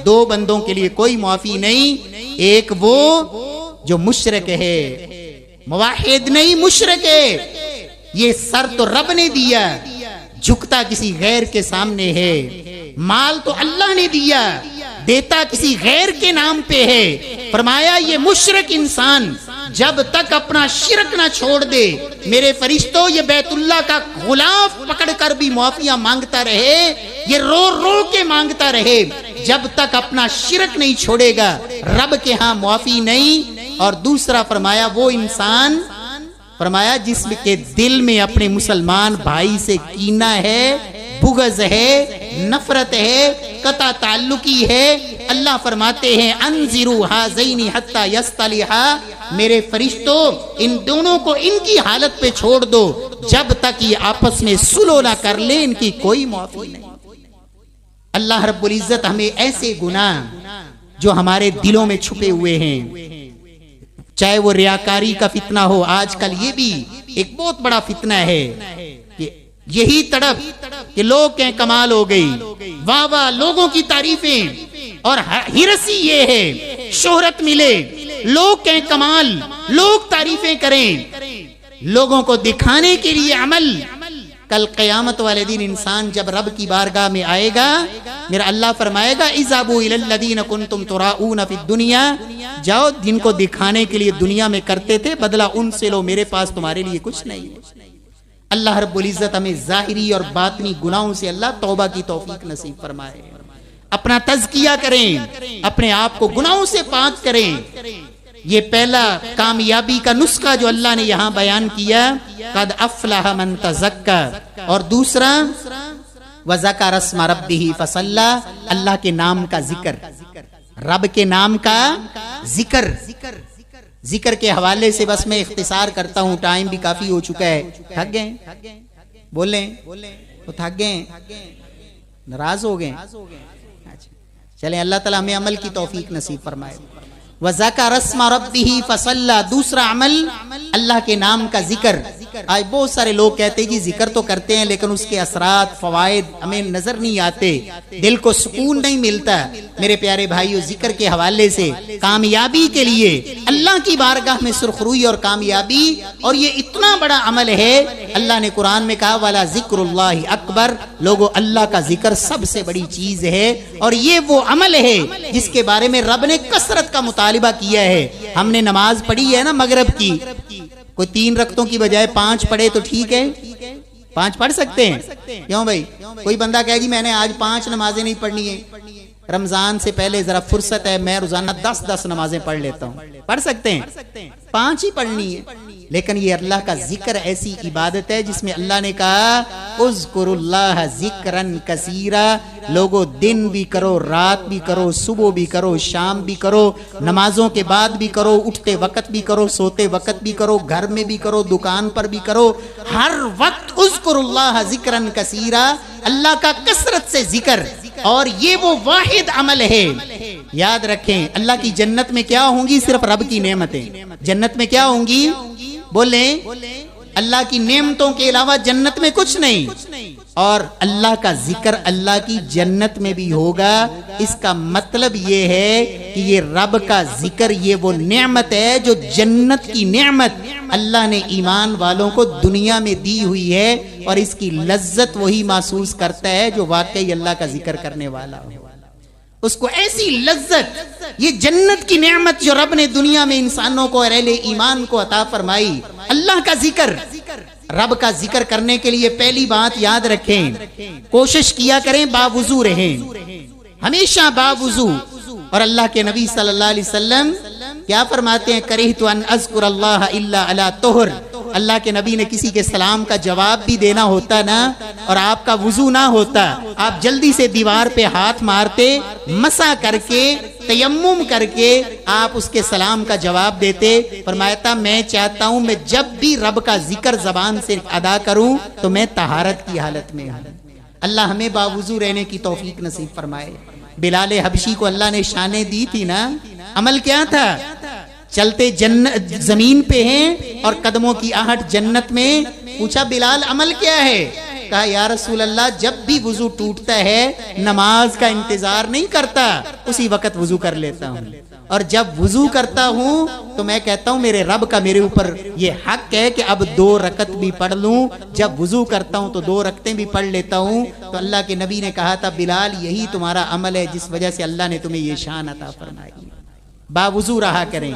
دو بندوں کے لیے کوئی معافی نہیں، ایک وہ جو مشرک ہے، موحد نہیں مشرک ہے، یہ سر تو رب نے دیا، جھکتا کسی غیر کے سامنے ہے، مال تو اللہ نے دیا، دیتا کسی غیر کے نام پہ ہے۔ فرمایا یہ مشرک انسان جب تک اپنا شرک نہ چھوڑ دے، میرے فرشتوں یہ بیت اللہ کا غلاف پکڑ کر بھی معافیاں مانگتا رہے، یہ رو رو کے مانگتا رہے، جب تک اپنا شرک نہیں چھوڑے گا رب کے ہاں معافی نہیں۔ اور دوسرا فرمایا وہ انسان، فرمایا جس کے دل میں اپنے مسلمان بھائی سے کینہ ہے، بغض ہے، نفرت ہے، قطع تعلقی ہے۔ اللہ فرماتے ہیں انذروا ھذین حتی یصطلحا، میرے فرشتوں ان دونوں کو ان کی حالت پہ چھوڑ دو جب تک یہ آپس میں صلح نہ کر لیں، ان کی کوئی معافی نہیں۔ اللہ رب العزت ہمیں ایسے گناہ جو ہمارے دلوں میں چھپے ہوئے ہیں، چاہے وہ ریاکاری کا فتنہ ہو، آج کل یہ بھی ایک بہت بڑا فتنہ ہے کہ یہی تڑپ کہ لوگ کہیں کمال ہو گئی، واہ واہ لوگوں کی تعریفیں، اور ہرسی یہ ہے شہرت ملے، لوگ کہیں کمال، لوگ تعریفیں کریں، لوگوں کو دکھانے کے لیے عمل۔ کل قیامت والے دن انسان جب رب کی بارگاہ میں آئے گا، میرا اللہ فرمائے گا اذهبوا الى الذين كنتم تراؤون في الدنيا، جاؤ جن کو دکھانے کے لیے دنیا میں کرتے تھے، بدلہ ان سے لو، میرے پاس تمہارے لیے کچھ نہیں۔ اللہ رب العزت ہمیں ظاہری اور باطنی گناہوں سے اللہ توبہ کی توفیق نصیب فرمائے۔ اپنا تزکیہ کریں، اپنے آپ کو گناہوں سے پاک کریں۔ یہ پہلا کامیابی کا نسخہ جو اللہ نے یہاں بیان کیا، قد افلح من تزکا، اور دوسرا وذکر اسم ربہ فصلی، اللہ کے نام کا ذکر، رب کے نام کا ذکر۔ ذکر کے حوالے سے بس میں اختصار کرتا ہوں، ٹائم بھی کافی ہو چکا ہے. تھک گئے؟ بولیں تو تھک گئے، ناراض ہو گئے. چلیں اللہ تعالیٰ ہمیں عمل کی توفیق نصیب فرمائے. وَذَكَرَ اسْمَ رَبِّهِ فَصَلَّى، دوسرا عمل اللہ کے نام کا ذکر. آج بہت سارے لوگ کہتے ہیں جی ذکر تو کرتے ہیں لیکن اس کے اثرات فوائد ہمیں نظر نہیں آتے، دل کو سکون نہیں ملتا. میرے پیارے بھائیو، ذکر کے حوالے سے کامیابی کے لیے اللہ کی بارگاہ میں سرخروئی اور کامیابی، اور یہ اتنا بڑا عمل ہے. اللہ نے قرآن میں کہا وَلَا ذِكْرُ اللَّهِ أَكْبَرُ، لوگو اللہ کا ذکر سب سے بڑی چیز ہے. اور یہ وہ عمل ہے جس کے بارے میں رب نے کثرت کا مطالبہ کیا ہے. ہم نے نماز پڑھی ہے نا مغرب کی، کوئی 3 رکعتوں کی بجائے 5 پڑھے تو ٹھیک ہے، 5 پڑھ سکتے ہیں. کیوں بھائی؟ کوئی بندہ کہے جی میں نے آج 5 نمازیں نہیں پڑھنی ہیں، رمضان سے پہلے ذرا فرصت ہے، میں روزانہ 10 نمازیں پڑھ لیتا ہوں. پڑھ سکتے ہیں، 5 ہی پڑھنی ہے. لیکن یہ اللہ کا ذکر ایسی عبادت ہے جس میں اللہ نے کہا اذکروا اللہ ذکرا کثیرا. لوگو دن بھی کرو، رات بھی کرو، صبح بھی کرو، شام بھی کرو، نمازوں کے بعد بھی کرو، اٹھتے وقت بھی کرو، سوتے وقت بھی کرو، گھر میں بھی کرو، دکان پر بھی کرو، ہر وقت اذکروا اللہ ذکرا کثیرا، اللہ کا کثرت سے ذکر. اور یہ وہ واحد عمل ہے. یاد رکھیں اللہ کی جنت میں کیا ہوں گی؟ صرف رب کی نعمتیں. جنت میں کیا ہوں گی؟ بولیں، اللہ کی نعمتوں کے علاوہ جنت میں کچھ نہیں. اور اللہ کا ذکر اللہ کی جنت میں بھی ہوگا. اس کا مطلب یہ ہے کہ یہ رب کا ذکر یہ وہ نعمت ہے جو جنت کی نعمت اللہ نے ایمان والوں کو دنیا میں دی ہوئی ہے، اور اس کی لذت وہی محسوس کرتا ہے جو واقعی اللہ کا ذکر کرنے والا ہو. اس کو ایسی لذت، یہ جنت کی نعمت جو رب نے دنیا میں انسانوں کو اور اہل ایمان کو عطا فرمائی. اللہ کا ذکر، رب کا ذکر کرنے کے لیے پہلی بات یاد رکھیں، کوشش کیا کریں باوضو رہیں، ہمیشہ باوضو. اور اللہ کے نبی صلی اللہ علیہ وسلم کیا فرماتے ہیں؟ کرہت ان اذکر اللہ الا علی طہر. اللہ کے نبی نے کسی کے سلام کا جواب بھی دینا ہوتا نا، اور آپ کا وضو نہ ہوتا، آپ جلدی سے دیوار پہ ہاتھ مارتے، مسح کر کے، تیمم کر کے آپ اس کے سلام کا جواب دیتے. فرمایا تھا میں چاہتا ہوں میں جب بھی رب کا ذکر زبان سے ادا کروں تو میں طہارت کی حالت میں ہوں. اللہ ہمیں باوضو رہنے کی توفیق نصیب فرمائے. بلال حبشی کو اللہ نے شانیں دی تھی نا، عمل کیا تھا؟ چلتے جنت زمین پہ ہیں اور قدموں کی آہٹ جنت میں. پوچھا بلال عمل کیا ہے؟ کہا یا رسول اللہ جب بھی وضو ٹوٹتا ہے نماز کا انتظار نہیں کرتا، اسی وقت وضو کر لیتا ہوں. اور جب وضو کرتا ہوں تو میں کہتا ہوں میرے رب کا میرے اوپر یہ حق ہے کہ اب 2 رکعت بھی پڑھ لوں. جب وضو کرتا ہوں تو 2 رکعتیں بھی پڑھ لیتا ہوں. تو اللہ کے نبی نے کہا تھا بلال یہی تمہارا عمل ہے جس وجہ سے اللہ نے تمہیں یہ شان عطا فرمائی. باوضو رہا کریں،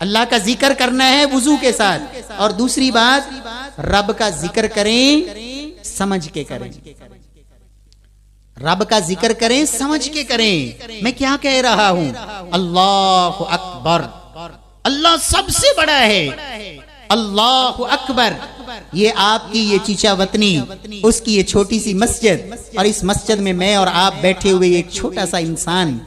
اللہ کا ذکر کرنا ہے وضو کے ساتھ. اور دوسری بات رب کا ذکر کریں سمجھ کے کریں. رب کا ذکر کریں سمجھ کے کریں. میں کیا کہہ رہا ہوں؟ اللہ اکبر، اللہ سب سے بڑا ہے. اللہ اکبر. یہ آپ کی یہ چیچا وطنی، اس کی یہ چھوٹی سی مسجد، اور اس مسجد میں میں اور آپ بیٹھے ہوئے ایک چھوٹا سا انسان.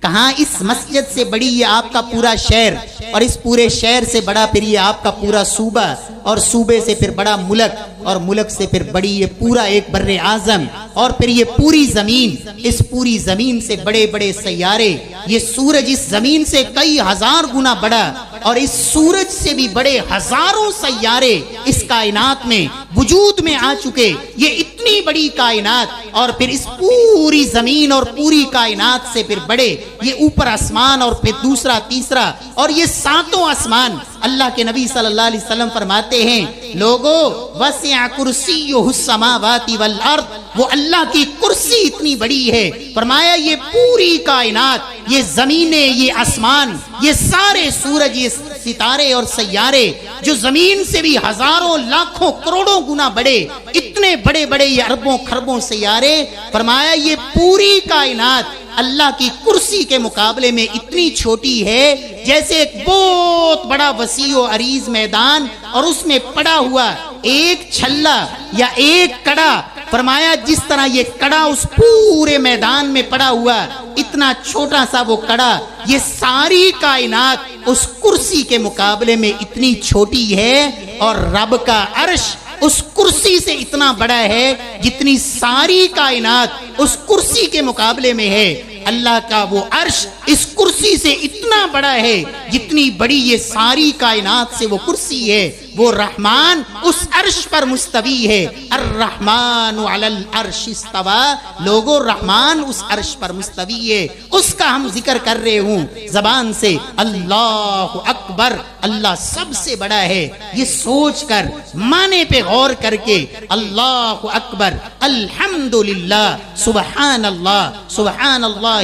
کہاں اس مسجد سے بڑی یہ آپ کا پورا شہر، اور اس پورے شہر سے بڑا پھر یہ آپ کا پورا صوبہ، اور صوبے سے پھر بڑا ملک، اور ملک سے پھر بڑی یہ پورا ایک بر اعظم، اور پھر یہ پوری زمین. اس پوری زمین سے بڑے بڑے سیارے. یہ سورج اس زمین سے کئی ہزار گنا بڑا، اور اس سورج سے بھی بڑے ہزاروں سیارے اس کائنات میں وجود میں آ چکے. یہ اتنی بڑی کائنات، اور پھر اس پوری زمین اور پوری کائنات سے پھر بڑے یہ اوپر آسمان، اور پھر دوسرا تیسرا، اور یہ 7 آسمان. اللہ کے نبی صلی اللہ علیہ وسلم فرماتے ہیں لوگو وسع کرسیہ السماوات والارض، وہ اللہ کی کرسی اتنی بڑی ہے. فرمایا یہ پوری کائنات، یہ زمینیں، یہ آسمان، یہ سارے سورج، یہ ستارے اور سیارے جو زمین سے بھی ہزاروں لاکھوں کروڑوں گنا بڑے، اتنے بڑے بڑے یہ اربوں خربوں سیارے. فرمایا یہ پوری کائنات اللہ کی کرسی کے مقابلے میں اتنی چھوٹی ہے جیسے ایک بہت بڑا وسیع و عریض میدان، اور اس میں پڑا ہوا ایک چھلا یا ایک کڑا. فرمایا جس طرح یہ کڑا اس پورے میدان میں پڑا ہوا، اتنا چھوٹا سا وہ کڑا، یہ ساری کائنات اس کرسی کے مقابلے میں اتنی چھوٹی ہے، اور رب کا عرش اس کرسی سے اتنا بڑا ہے جتنی ساری کائنات اس کرسی کے مقابلے میں ہے۔ اللہ کا وہ عرش اس کرسی سے اتنا بڑا ہے جتنی بڑی یہ ساری کائنات سے وہ کرسی ہے۔ وہ رحمان اس عرش پر مستوی ہے، الرحمن علی العرش استوی، لوگو رحمان اس عرش پر مستوی ہے، اس کا ہم ذکر کر رہے ہوں زبان سے، اللہ اکبر، اللہ سب سے بڑا ہے۔ یہ سوچ کر، معنی پہ غور کر کے، اللہ اکبر، الحمدللہ، سبحان اللہ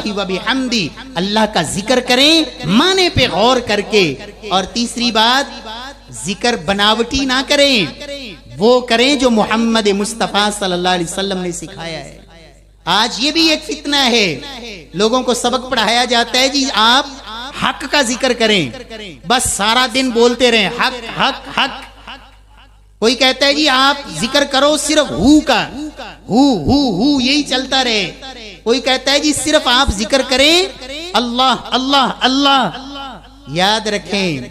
و بحمدی، اللہ کا ذکر کریں معنی پہ غور کر کے۔ اور تیسری بات، ذکر بناوٹی نہ کریں، وہ کریں جو محمد مصطفیٰ صلی اللہ علیہ وسلم نے سکھایا ہے۔ آج یہ بھی ایک فتنہ ہے، لوگوں کو سبق پڑھایا جاتا ہے جی آپ حق کا ذکر کریں، بس سارا دن بولتے رہیں حق حق حق۔ کوئی کہتا ہے جی آپ ذکر کرو صرف ہو کا، ہو یہی چلتا رہے۔ کوئی کہتا ہے جی صرف آپ ذکر کریں اللہ اللہ اللہ۔ یاد رکھیں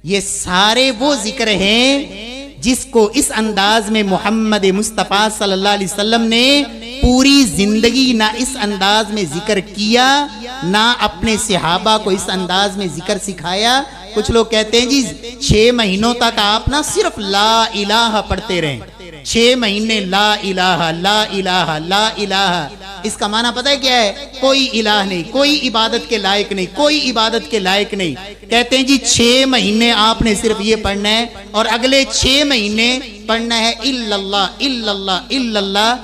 یہ سارے وہ ذکر ہیں جس کو اس انداز میں محمد مصطفیٰ صلی اللہ علیہ وسلم نے پوری زندگی نہ اس انداز میں ذکر کیا، نہ اپنے صحابہ کو اس انداز میں ذکر سکھایا۔ کچھ لوگ کہتے ہیں جی 6 مہینوں تک آپ نہ صرف لا الہ پڑھتے رہیں، 6 مہینے لا الہ لا الہ لا الہ۔ اس کا معنی پتہ ہے کیا ہے؟ کوئی الہ نہیں، کوئی عبادت کے لائق نہیں، کوئی عبادت کے لائق نہیں۔ کہتے ہیں جی 6 مہینے آپ نے صرف یہ پڑھنا ہے، اور اگلے 6 مہینے پڑھنا ہے الا اللہ الا اللہ الا اللہ۔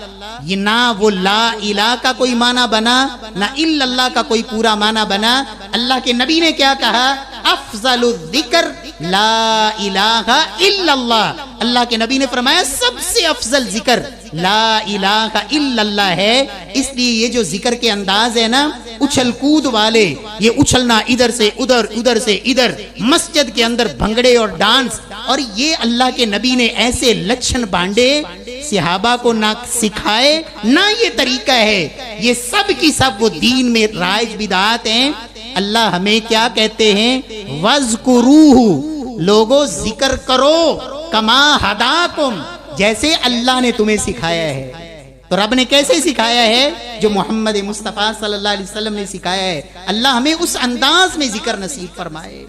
یہ نہ وہ لا الہ کا کوئی معنی بنا، نہ الا اللہ کا کوئی پورا معنی بنا۔ اللہ کے نبی نے کیا کہا؟ افضل الذکر لا الہ الا اللہ۔ اللہ کے نبی نے فرمایا سب سے افضل ذکر لا الہ الا اللہ ہے۔ اس لیے یہ جو ذکر کے انداز ہے نا اچھل کود والے، یہ اچھلنا ادھر سے ادھر ادھر سے ادھر، مسجد کے اندر بھنگڑے اور ڈانس، اور یہ اللہ کے نبی نے ایسے لچھن بانڈے، صحابہ کو نہ سکھائے نہ یہ طریقہ ہے۔ یہ سب کی سب وہ دین میں رائج بدعات ہیں۔ اللہ ہمیں کیا کہتے ہیں؟ وَاذْكُرُوهُ، لوگوں ذکر کرو، کما ہداکم، جیسے اللہ نے تمہیں سکھایا ہے۔ تو رب نے کیسے سکھایا ہے؟ جو محمد مصطفیٰ صلی اللہ علیہ وسلم نے سکھایا ہے۔ اللہ ہمیں اس انداز میں ذکر نصیب فرمائے۔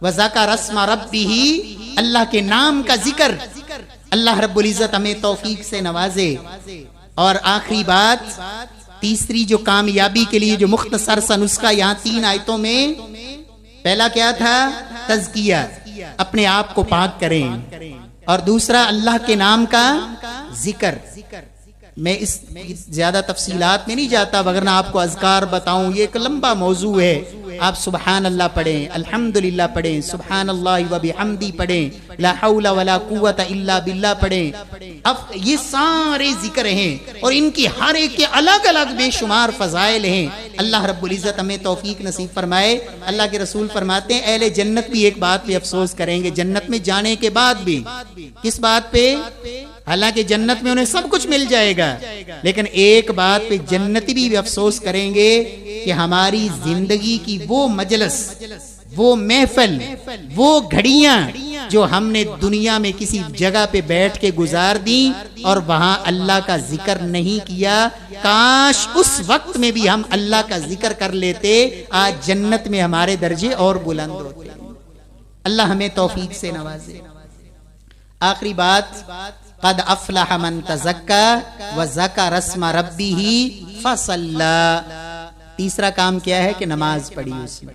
وَذَكَرَ اسْمَ رَبِّهِ، اللہ کے نام کا ذکر۔ اللہ رب العزت ہمیں توفیق سے نوازے۔ اور آخری بات، تیسری جو کامیابی کے لیے جو مختصر سا نسخہ یہاں 3 آیتوں میں، پہلا کیا تھا؟ تزکیہ، اپنے آپ کو پاک کریں، اور دوسرا اللہ کے نام کا ذکر۔ میں اس زیادہ تفصیلات میں نہیں جاتا، وگرنہ آپ کو اذکار بتاؤں، یہ ایک لمبا موضوع ہے۔ آپ سبحان اللہ پڑھیں، الحمدللہ پڑھیں، سبحان اللہ و بحمدی پڑھیں، لا حول ولا قوت الا باللہ پڑھیں۔ اب یہ سارے ذکر ہیں، اور ان کی ہر ایک کے الگ الگ بے شمار فضائل ہیں۔ اللہ رب العزت ہمیں توفیق نصیب فرمائے۔ اللہ کے رسول فرماتے ہیں اہل جنت بھی ایک بات پہ افسوس کریں گے جنت میں جانے کے بعد بھی۔ کس بات پہ؟ حالانکہ جنت میں انہیں سب کچھ مل جائے گا، لیکن ایک بات پہ جنتی بھی افسوس کریں گے کہ ہماری زندگی کی وہ مجلس، وہ محفل، وہ گھڑیاں جو ہم نے دنیا میں کسی جگہ پہ بیٹھ کے گزار دیں اور وہاں اللہ کا ذکر نہیں کیا، کاش اس وقت میں بھی ہم اللہ کا ذکر کر لیتے، آج جنت میں ہمارے درجے اور بلند ہوتے۔ اللہ ہمیں توفیق سے نوازے۔ آخری بات، قد افلح من تزکا وذکر اسم ربہ فصلی۔ تیسرا کام کیا ہے کہ نماز پڑھی اس میں۔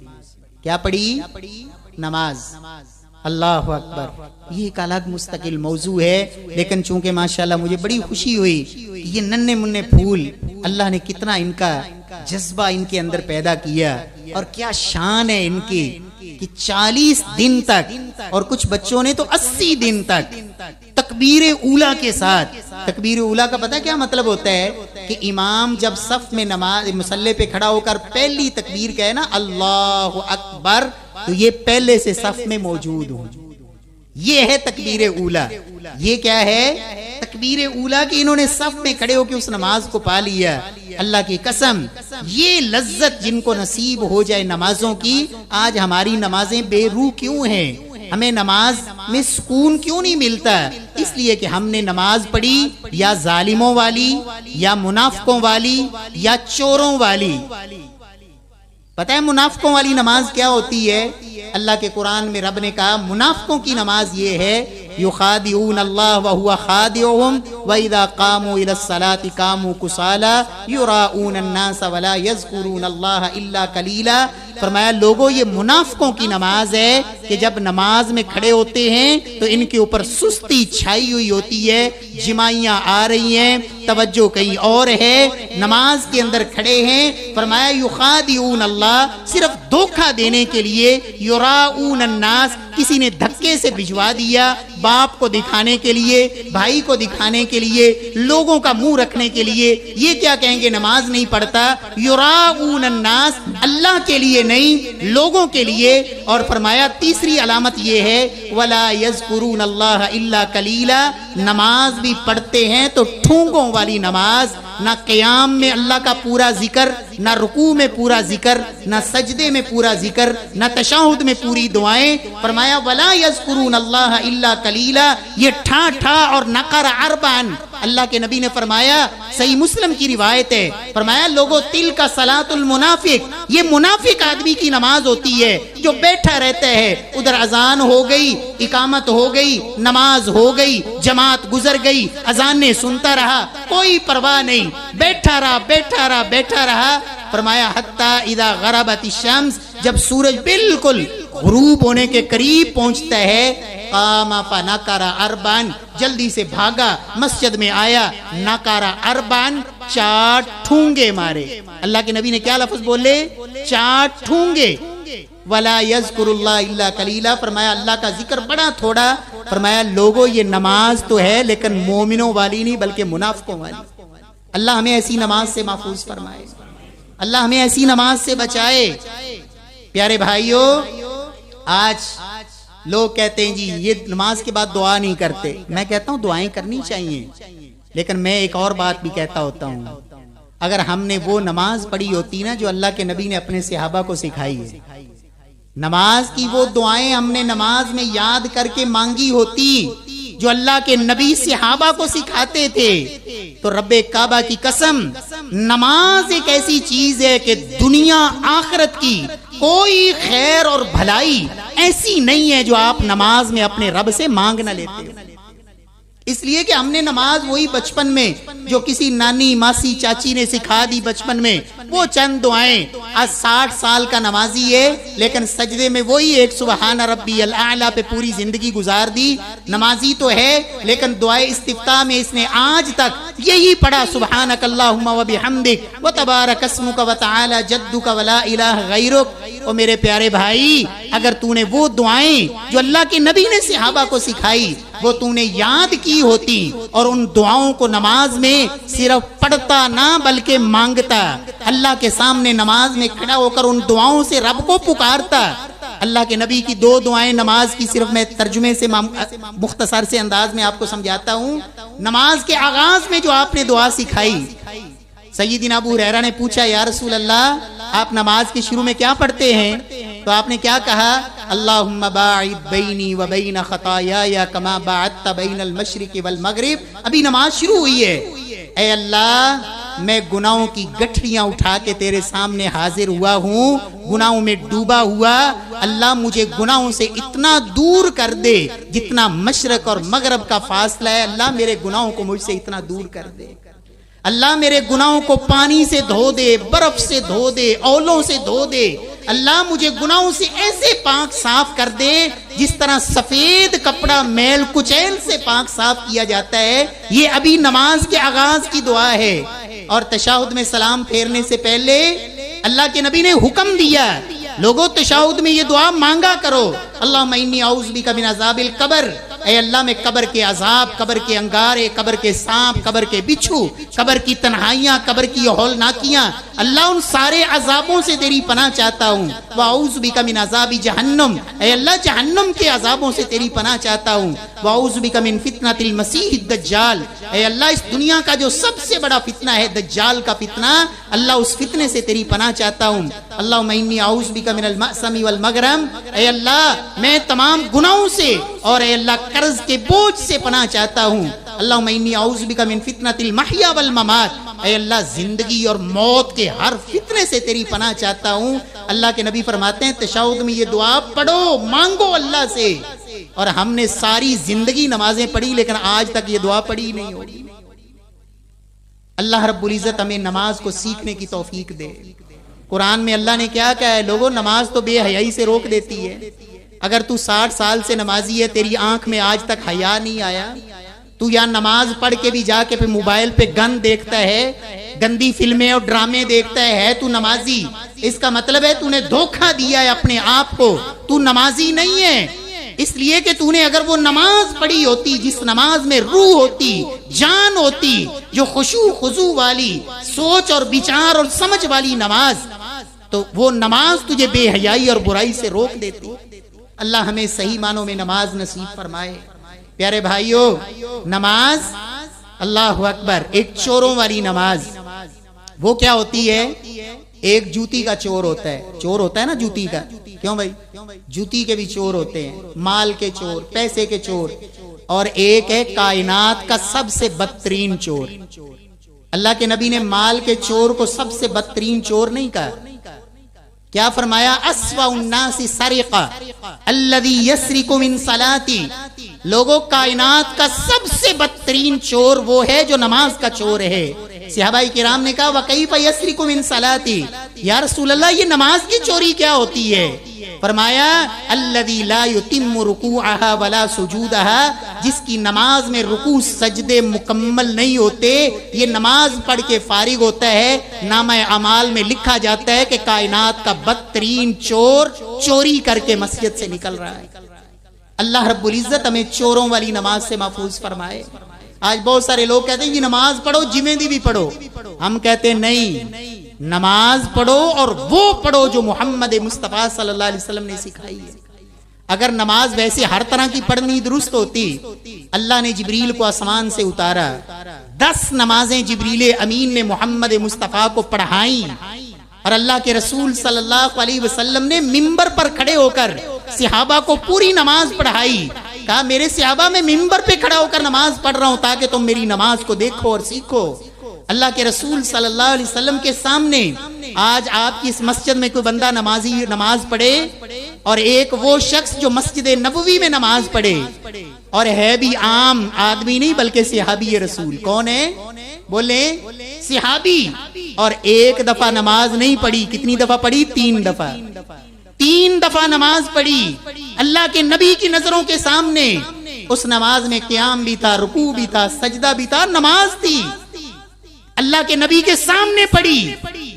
کیا پڑھی؟ نماز۔ اللہ اکبر، یہ ایک الگ مستقل موضوع ہے، لیکن چونکہ ماشاءاللہ مجھے بڑی خوشی ہوئی کہ یہ ننھے منھے پھول اللہ نے کتنا ان کا جذبہ ان کے اندر پیدا کیا، اور کیا شان ہے ان کی کہ 40 دن تک، اور کچھ بچوں نے تو 80 دن تک تکبیر اولا کے ساتھ۔ تکبیر اولا کا پتہ کیا مطلب ہوتا ہے؟ کہ امام جب صف میں نماز مصلی پہ کھڑا ہو کر پہلی تکبیر کہے نا اللہ اکبر، تو یہ پہلے سے صف میں موجود ہوں، یہ ہے تکبیر اولا۔ یہ کیا ہے؟ تکبیر اولا کہ انہوں نے صف میں کھڑے ہو کے اس نماز کو پا لیا۔ اللہ کی قسم یہ لذت جن کو نصیب ہو جائے نمازوں کی، آج ہماری نمازیں بے روح کیوں ہیں؟ ہمیں نماز میں سکون کیوں نہیں ملتا؟ اس لیے کہ ہم نے نماز پڑھی یا ظالموں والی، یا منافقوں والی، یا چوروں والی۔ پتہ ہے منافقوں والی نماز کیا ہوتی ہے؟ اللہ کے قرآن میں رب نے کہا منافقوں کی نماز یہ ہے یخادعون اللہ وہو خادعهم واذا قاموا الى الصلاة قاموا کسالى یراؤون الناس ولا یذکرون اللہ الا قلیلا۔ فرمایا لوگوں یہ منافقوں کی نماز ہے کہ جب نماز میں کھڑے ہوتے ہیں تو ان کے اوپر سستی چھائی ہوئی ہوتی ہے، جمائیاں آ رہی ہیں، توجہ کہیں اور ہے، نماز کے اندر کھڑے ہیں۔ فرمایا یخادعون اللہ، صرف دھوکہ دینے کے لیے، یراؤون الناس، کسی نے دھکے سے بھجوا دیا، باپ کو دکھانے کے لیے، بھائی کو دکھانے کے لیے، لوگوں کا منہ رکھنے کے لیے، یہ کیا کہیں گے نماز نہیں پڑھتا۔ یراؤون الناس، اللہ کے لیے نہیں، لوگوں کے لیے۔ اور فرمایا تیسری علامت یہ ہے ولا یذکرون اللہ الا قلیلا، نماز بھی پڑھتے ہیں تو ٹھونگوں والی نماز، نہ قیام میں اللہ کا پورا ذکر، نہ رکوع میں پورا ذکر، نہ سجدے میں پورا ذکر، نہ تشہد میں پوری دعائیں۔ فرمایا ولا یذکرون اللہ الا قلیلا، یہ ٹھا ٹھا اور نقر عربان۔ اللہ کے نبی نے فرمایا، صحیح مسلم کی روایت ہے، فرمایا لوگوں تلک صلاۃ المنافق، یہ منافق آدمی کی نماز ہوتی ہے جو بیٹھا رہتا ہے، ادھر اذان ہو گئی، اقامت ہو گئی، نماز ہو گئی، جماعت گزر گئی، اذانیں سنتا رہا، کوئی پرواہ نہیں، بیٹھا رہا بیٹھا رہا بیٹھا رہا۔ فرمایا حتی اذا غربت الشمس، جب سورج بالکل غروب ہونے کے قریب پہنچتا ہے، قام فنکر اربعا، جلدی سے بھاگا، مسجد میں آیا، نکر اربعا، 4 ٹھونگے مارے۔ اللہ کے نبی نے کیا لفظ بولے؟ 4 ٹھونگے۔ ولا یذکر اللہ الا قلیلا، فرمایا اللہ کا ذکر بڑا تھوڑا۔ فرمایا لوگوں یہ نماز تو ہے لیکن مومنوں والی نہیں بلکہ منافقوں والی۔ اللہ ہمیں ایسی نماز سے محفوظ فرمائے، اللہ ہمیں ایسی نماز سے بچائے۔ پیارے بھائیوں، آج لوگ کہتے ہیں جی یہ نماز کے بعد دعا نہیں کرتے۔ میں کہتا ہوں دعائیں کرنی چاہیے، لیکن میں ایک اور بات بھی کہتا ہوتا ہوں، اگر ہم نے وہ نماز پڑھی ہوتی نا جو اللہ کے نبی نے اپنے صحابہ کو سکھائی ہے، نماز کی وہ دعائیں ہم نے نماز میں یاد کر کے مانگی ہوتی جو اللہ کے نبی صحابہ کو سکھاتے تھے، تو رب کعبہ کی قسم، نماز ایک ایسی چیز ہے کہ دنیا آخرت کی کوئی خیر اور بھلائی ایسی نہیں ہے جو آپ نماز میں اپنے رب سے مانگ نہ لیتے ہو۔ اس لیے کہ ہم نے نماز وہی بچپن میں جو کسی نانی ماسی چاچی نے سکھا دی بچپن میں، وہ چند دعائیں، آج 60 سال کا نمازی ہے لیکن سجدے میں وہی ایک سبحان ربی الاعلی پہ پوری زندگی گزار دی۔ نمازی تو ہے لیکن دعائے استفتاح میں اس نے آج تک یہی پڑھا، سبحانک اللہم و بحمدک و تبارک اسمک و تعالی جدک ولا الہ غیرک۔ اور میرے پیارے بھائی، اگر تو نے وہ دعائیں جو اللہ کے نبی نے صحابہ کو سکھائی وہ تو نے یاد کی ہوتی اور ان دعاؤں کو نماز میں صرف پڑھتا نہ بلکہ مانگتا، اللہ کے سامنے نماز میں کھڑا ہو کر ان دعاؤں سے رب کو پکارتا۔ اللہ کے نبی کی 2 دعائیں نماز کی، صرف میں ترجمے سے مختصر سے انداز میں آپ کو سمجھاتا ہوں۔ نماز کے آغاز میں جو آپ نے دعا سکھائی، سیدنا ابو ہریرہ نے پوچھا یا رسول اللہ آپ نماز کے شروع میں کیا پڑھتے ہیں؟ تو آپ نے کیا کہا؟ اللہم باعد بینی و بین خطایای کما باعدت بین المشرق والمغرب۔ ابھی نماز شروع ہوئی ہے، اے اللہ میں گناہوں کی گٹھڑیاں اٹھا کے تیرے سامنے حاضر ہوا ہوں، گناہوں میں ڈوبا ہوا، اللہ مجھے گناہوں سے اتنا دور کر دے جتنا مشرق اور مغرب کا فاصلہ ہے، اللہ میرے گناہوں کو مجھ سے اتنا دور کر دے، اللہ میرے گناہوں کو پانی سے دھو دے، برف سے دھو دے، اولوں سے دھو دے، اللہ مجھے گناہوں سے ایسے پاک صاف کر دے جس طرح سفید کپڑا میل کچیل سے پاک صاف کیا جاتا ہے۔ یہ ابھی نماز کے آغاز کی دعا ہے۔ اور تشہد میں سلام پھیرنے سے پہلے اللہ کے نبی نے حکم دیا لوگوں تشہد میں یہ دعا مانگا کرو، اللہم انی اعوذ بک من عذاب القبر، اے اللہ میں قبر کے عذاب، قبر کے انگارے، قبر کے سانپ، قبر کے بچھو، قبر کی تنہائیاں، قبر کی ہولناکیاں، اللہ ان سارے عذابوں سے تیری پناہ چاہتا ہوں، وَأَعُوذُ بِكَ مِنْ عَذَابِ جہنم، اے اللہ جہنم کے عذابوں سے تیری پناہ چاہتا ہوں، وَأَعُوذُ بِكَ مِنْ فِتْنَةِ الْمَسِيحِ الدَّجَّالِ، اے اللہ اس دنیا کا جو سب سے بڑا فتنہ ہے دجال کا فتنہ، اللہ اس فتنے سے تیری پناہ چاہتا ہوں، اللہم انی اعوذ بک من المأثم والمغرم، اے اللہ میں تمام گناہوں سے اور اے اللہ قرض کے بوجھ سے پناہ چاہتا ہوں، اللہم انی اعوذ بک من فتنة المحیا والممات، اے اللہ زندگی اور موت کے ہر فتنے سے تیری پناہ چاہتا ہوں۔ اللہ کے نبی فرماتے ہیں تشہد میں یہ دعا پڑھو، مانگو اللہ سے، اور ہم نے ساری زندگی نمازیں پڑھی لیکن آج تک یہ دعا پڑھی نہیں ہوگی۔ اللہ رب العزت ہمیں نماز کو سیکھنے کی توفیق دے۔ قرآن میں اللہ نے کیا کہا ہے، لوگوں نماز تو بے حیائی سے روک دیتی ہے۔ اگر تو 60 سال سے نمازی ہے، تیری آنکھ میں آج تک حیا نہیں آیا، تو یا نماز پڑھ کے بھی جا کے پھر موبائل پہ گن دیکھتا ہے، گندی فلمیں اور ڈرامے دیکھتا ہے تو نمازی، اس کا مطلب ہے تو نے دھوکہ دیا ہے اپنے آپ کو، تو نمازی نہیں ہے۔ اس لیے کہ تو نے اگر وہ نماز پڑھی ہوتی جس نماز میں روح ہوتی، جان ہوتی، جو خشوع خضوع والی سوچ اور بچار اور سمجھ والی نماز، تو وہ نماز تجھے بے حیائی اور برائی سے روک دیتی۔ اللہ ہمیں صحیح معنوں میں نماز نصیب فرمائے۔ پیارے بھائیو، نماز اللہ اکبر، ایک چوروں والی نماز، وہ کیا ہوتی ہے؟ ایک جوتی کا چور ہوتا ہے، چور ہوتا ہے نا جوتی کا، کیوں بھائی؟ جوتی کے بھی چور ہوتے ہیں، مال کے چور، پیسے کے چور، اور ایک ہے کائنات کا سب سے بدترین چور۔ اللہ کے نبی نے مال کے چور کو سب سے بدترین چور نہیں کہا، کیا فرمایا؟ اسوأ الناس سرقہ الذی یسرق من صلاتی، لوگوں کائنات کا سب سے بدترین چور وہ ہے جو نماز کا چور ہے۔ صحابہ کرام نے کہا وَكَيْفَ يَسْرِقُ مِن صَلَاتِي، یا رسول اللہ یہ نماز کی چوری کیا ہوتی ہے؟ فرمایا الذی لا یتم رکوعها ولا سجودها، جس کی نماز میں رکوع سجدے مکمل نہیں ہوتے، یہ نماز پڑھ کے فارغ ہوتا ہے، نامہ اعمال میں لکھا جاتا ہے کہ کائنات کا بدترین چور چوری کر کے مسجد سے نکل رہا ہے۔ اللہ رب العزت ہمیں چوروں والی نماز سے محفوظ فرمائے۔ آج بہت سارے لوگ کہتے ہیں یہ نماز پڑھو جمعے دی بھی پڑھو، ہم کہتے ہیں نہیں، نماز پڑھو اور وہ پڑھو جو محمد مصطفیٰ صلی اللہ علیہ وسلم نے سکھائی ہے۔ اگر نماز ویسے ہر طرح کی پڑھنی درست ہوتی، اللہ نے جبریل کو آسمان سے اتارا، 10 نمازیں جبریل امین نے محمد مصطفیٰ کو پڑھائیں، اور اللہ کے رسول صلی اللہ علیہ وسلم نے منبر پر کھڑے ہو کر صحابہ کو پوری نماز پڑھائی۔ کہا میرے صحابہ میں منبر پہ کھڑا ہو کر نماز پڑھ رہا ہوں تاکہ تم میری نماز کو دیکھو اور سیکھو۔ اللہ کے رسول صلی اللہ علیہ وسلم کے سامنے آج آپ کی اس مسجد میں کوئی بندہ نماز پڑھے، اور ایک وہ شخص جو مسجد نبوی میں نماز پڑھے اور ہے بھی عام آدمی نہیں بلکہ صحابی رسول، کون ہے؟ بولے صحابی، اور ایک دفعہ نماز نہیں پڑھی، کتنی دفعہ پڑھی؟ 3 دفعہ، 3 دفعہ نماز پڑھی اللہ کے نبی کی نظروں کے سامنے۔ اس نماز میں قیام بھی تھا، رکوع بھی تھا، سجدہ بھی تھا، نماز تھی، اللہ کے نبی کے سامنے پڑھی۔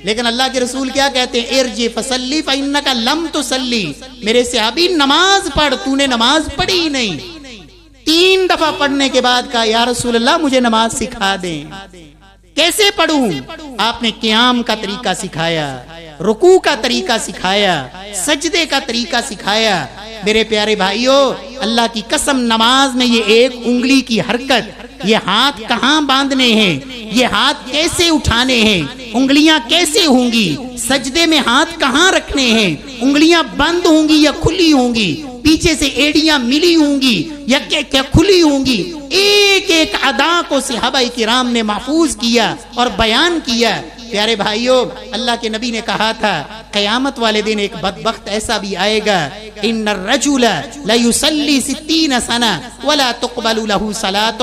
لیکن اللہ کے رسول کیا کہتے ہیں؟ ارجع فصلی فإنک لم تصلی، میرے صحابی نماز پڑھ، تو نے نماز پڑھی نہیں۔ 3 دفعہ پڑھنے کے بعد کہا یا رسول اللہ مجھے نماز سکھا دیں، کیسے پڑھوں؟ آپ نے قیام کا طریقہ سکھایا، رکوع کا طریقہ سکھایا، سجدے کا طریقہ سکھایا۔ میرے پیارے بھائیو، اللہ کی قسم نماز میں یہ ایک انگلی کی حرکت، یہ ہاتھ کہاں باندھنے ہیں، یہ ہاتھ کیسے اٹھانے ہیں، انگلیاں کیسے ہوں گی، سجدے میں ہاتھ کہاں رکھنے ہیں، انگلیاں بند ہوں گی یا کھلی ہوں گی، پیچھے سے ایڑیاں ملی ہوں گی یا کیا کھلی ہوں گی، ایک ایک ادا کو صحابہ کرام نے محفوظ کیا اور بیان کیا۔ پیارے بھائیو، اللہ کے نبی نے کہا تھا قیامت والے دن ایک بدبخت ایسا بھی آئے گا، ان الرجل لیصلی 60 سنہ ولا تقبل له صلاۃ،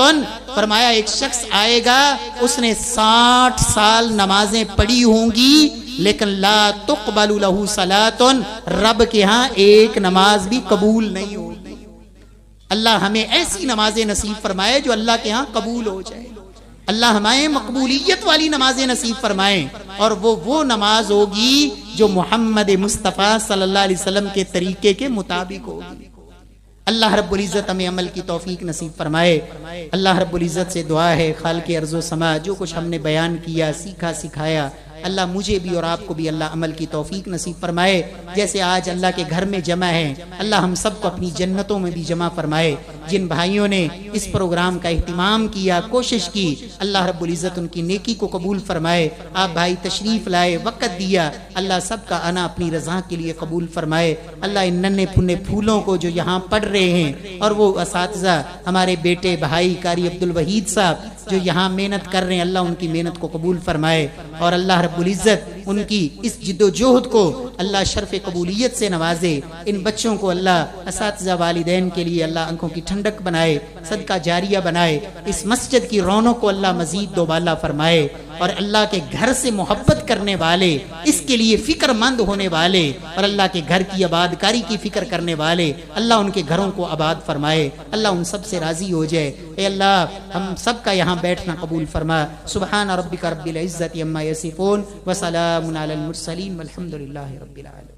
فرمایا ایک شخص آئے گا اس نے 60 سال نمازیں پڑھی ہوں گی لیکن لا تقبل له صلاۃ، رب کے ہاں ایک نماز بھی قبول نہیں ہوگی۔ اللہ ہمیں ایسی نمازیں نصیب فرمائے جو اللہ کے ہاں قبول ہو جائے۔ اللہ ہمیں مقبولیت والی نمازیں نصیب فرمائیں، اور وہ نماز ہوگی جو محمد مصطفیٰ صلی اللہ علیہ وسلم کے طریقے کے مطابق ہوگی۔ اللہ رب العزت ہمیں عمل کی توفیق نصیب فرمائے۔ اللہ رب العزت سے دعا ہے خالق ارض و سما، جو کچھ ہم نے بیان کیا، سیکھا، سکھایا، اللہ مجھے بھی اور آپ کو بھی اللہ عمل کی توفیق نصیب فرمائے. جیسے آج اللہ کے گھر میں جمع ہیں, اللہ ہم سب کو اپنی جنتوں میں بھی جمع فرمائے. جن بھائیوں نے اس پروگرام کا اہتمام کیا, کوشش کی, اللہ رب العزت ان کی نیکی کو قبول فرمائے. آپ بھائی تشریف لائے, وقت دیا, اللہ سب کا آنا اپنی رضا کے لیے قبول فرمائے. اللہ ان ننھے پھنے پھولوں کو جو یہاں پڑھ رہے ہیں اور وہ اساتذہ ہمارے بیٹے بھائی قاری عبد الوحید صاحب جو یہاں محنت کر رہے ہیں, اللہ ان کی محنت کو قبول فرمائے. اور اللہ رب العزت ان کی اس جد و جہد کو اللہ شرف قبولیت سے نوازے. ان بچوں کو اللہ اساتذہ والدین کے لیے اللہ آنکھوں کی ٹھنڈک بنائے, صدقہ جاریہ بنائے. اس مسجد کی رونق کو اللہ مزید دوبالا فرمائے. اور اللہ کے گھر سے محبت کرنے والے, اس کے لیے فکر مند ہونے والے اور اللہ کے گھر کی آباد کاری کی فکر کرنے والے, اللہ ان کے گھروں کو آباد فرمائے. اللہ ان سب سے راضی ہو جائے. اے اللہ ہم سب کا یہاں بیٹھنا قبول فرما. سبحان ربک رب العزت عما یصفون وسلام علی المرسلین والحمد للہ رب العالمین.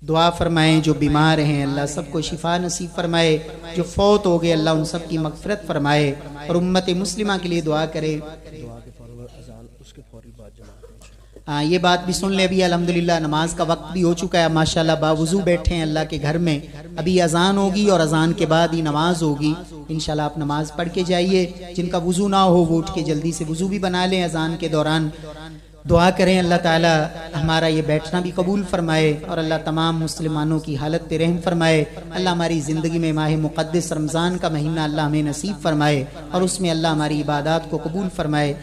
دعا فرمائیں جو بیمار ہیں اللہ سب کو شفا نصیب فرمائے, جو فوت ہو گئے اللہ ان سب کی مغفرت فرمائے, اور امت مسلمہ کے لیے دعا کرے. ہاں یہ بات بھی سن لے. ابھی الحمدللہ نماز کا وقت بھی ہو چکا ہے, ماشاءاللہ باوضو بیٹھے ہیں اللہ کے گھر میں. ابھی اذان ہوگی اور اذان کے بعد ہی نماز ہوگی. انشاءاللہ آپ نماز پڑھ کے جائیے. جن کا وضو نہ ہو وہ اٹھ کے جلدی سے وضو بھی بنا لیں. اذان کے دوران دعا کریں اللہ تعالی ہمارا یہ بیٹھنا بھی قبول فرمائے, اور اللہ تمام مسلمانوں کی حالت پہ رحم فرمائے. اللہ ہماری زندگی میں ماہ مقدس رمضان کا مہینہ اللہ ہمیں نصیب فرمائے, اور اس میں اللہ ہماری عبادات کو قبول فرمائے.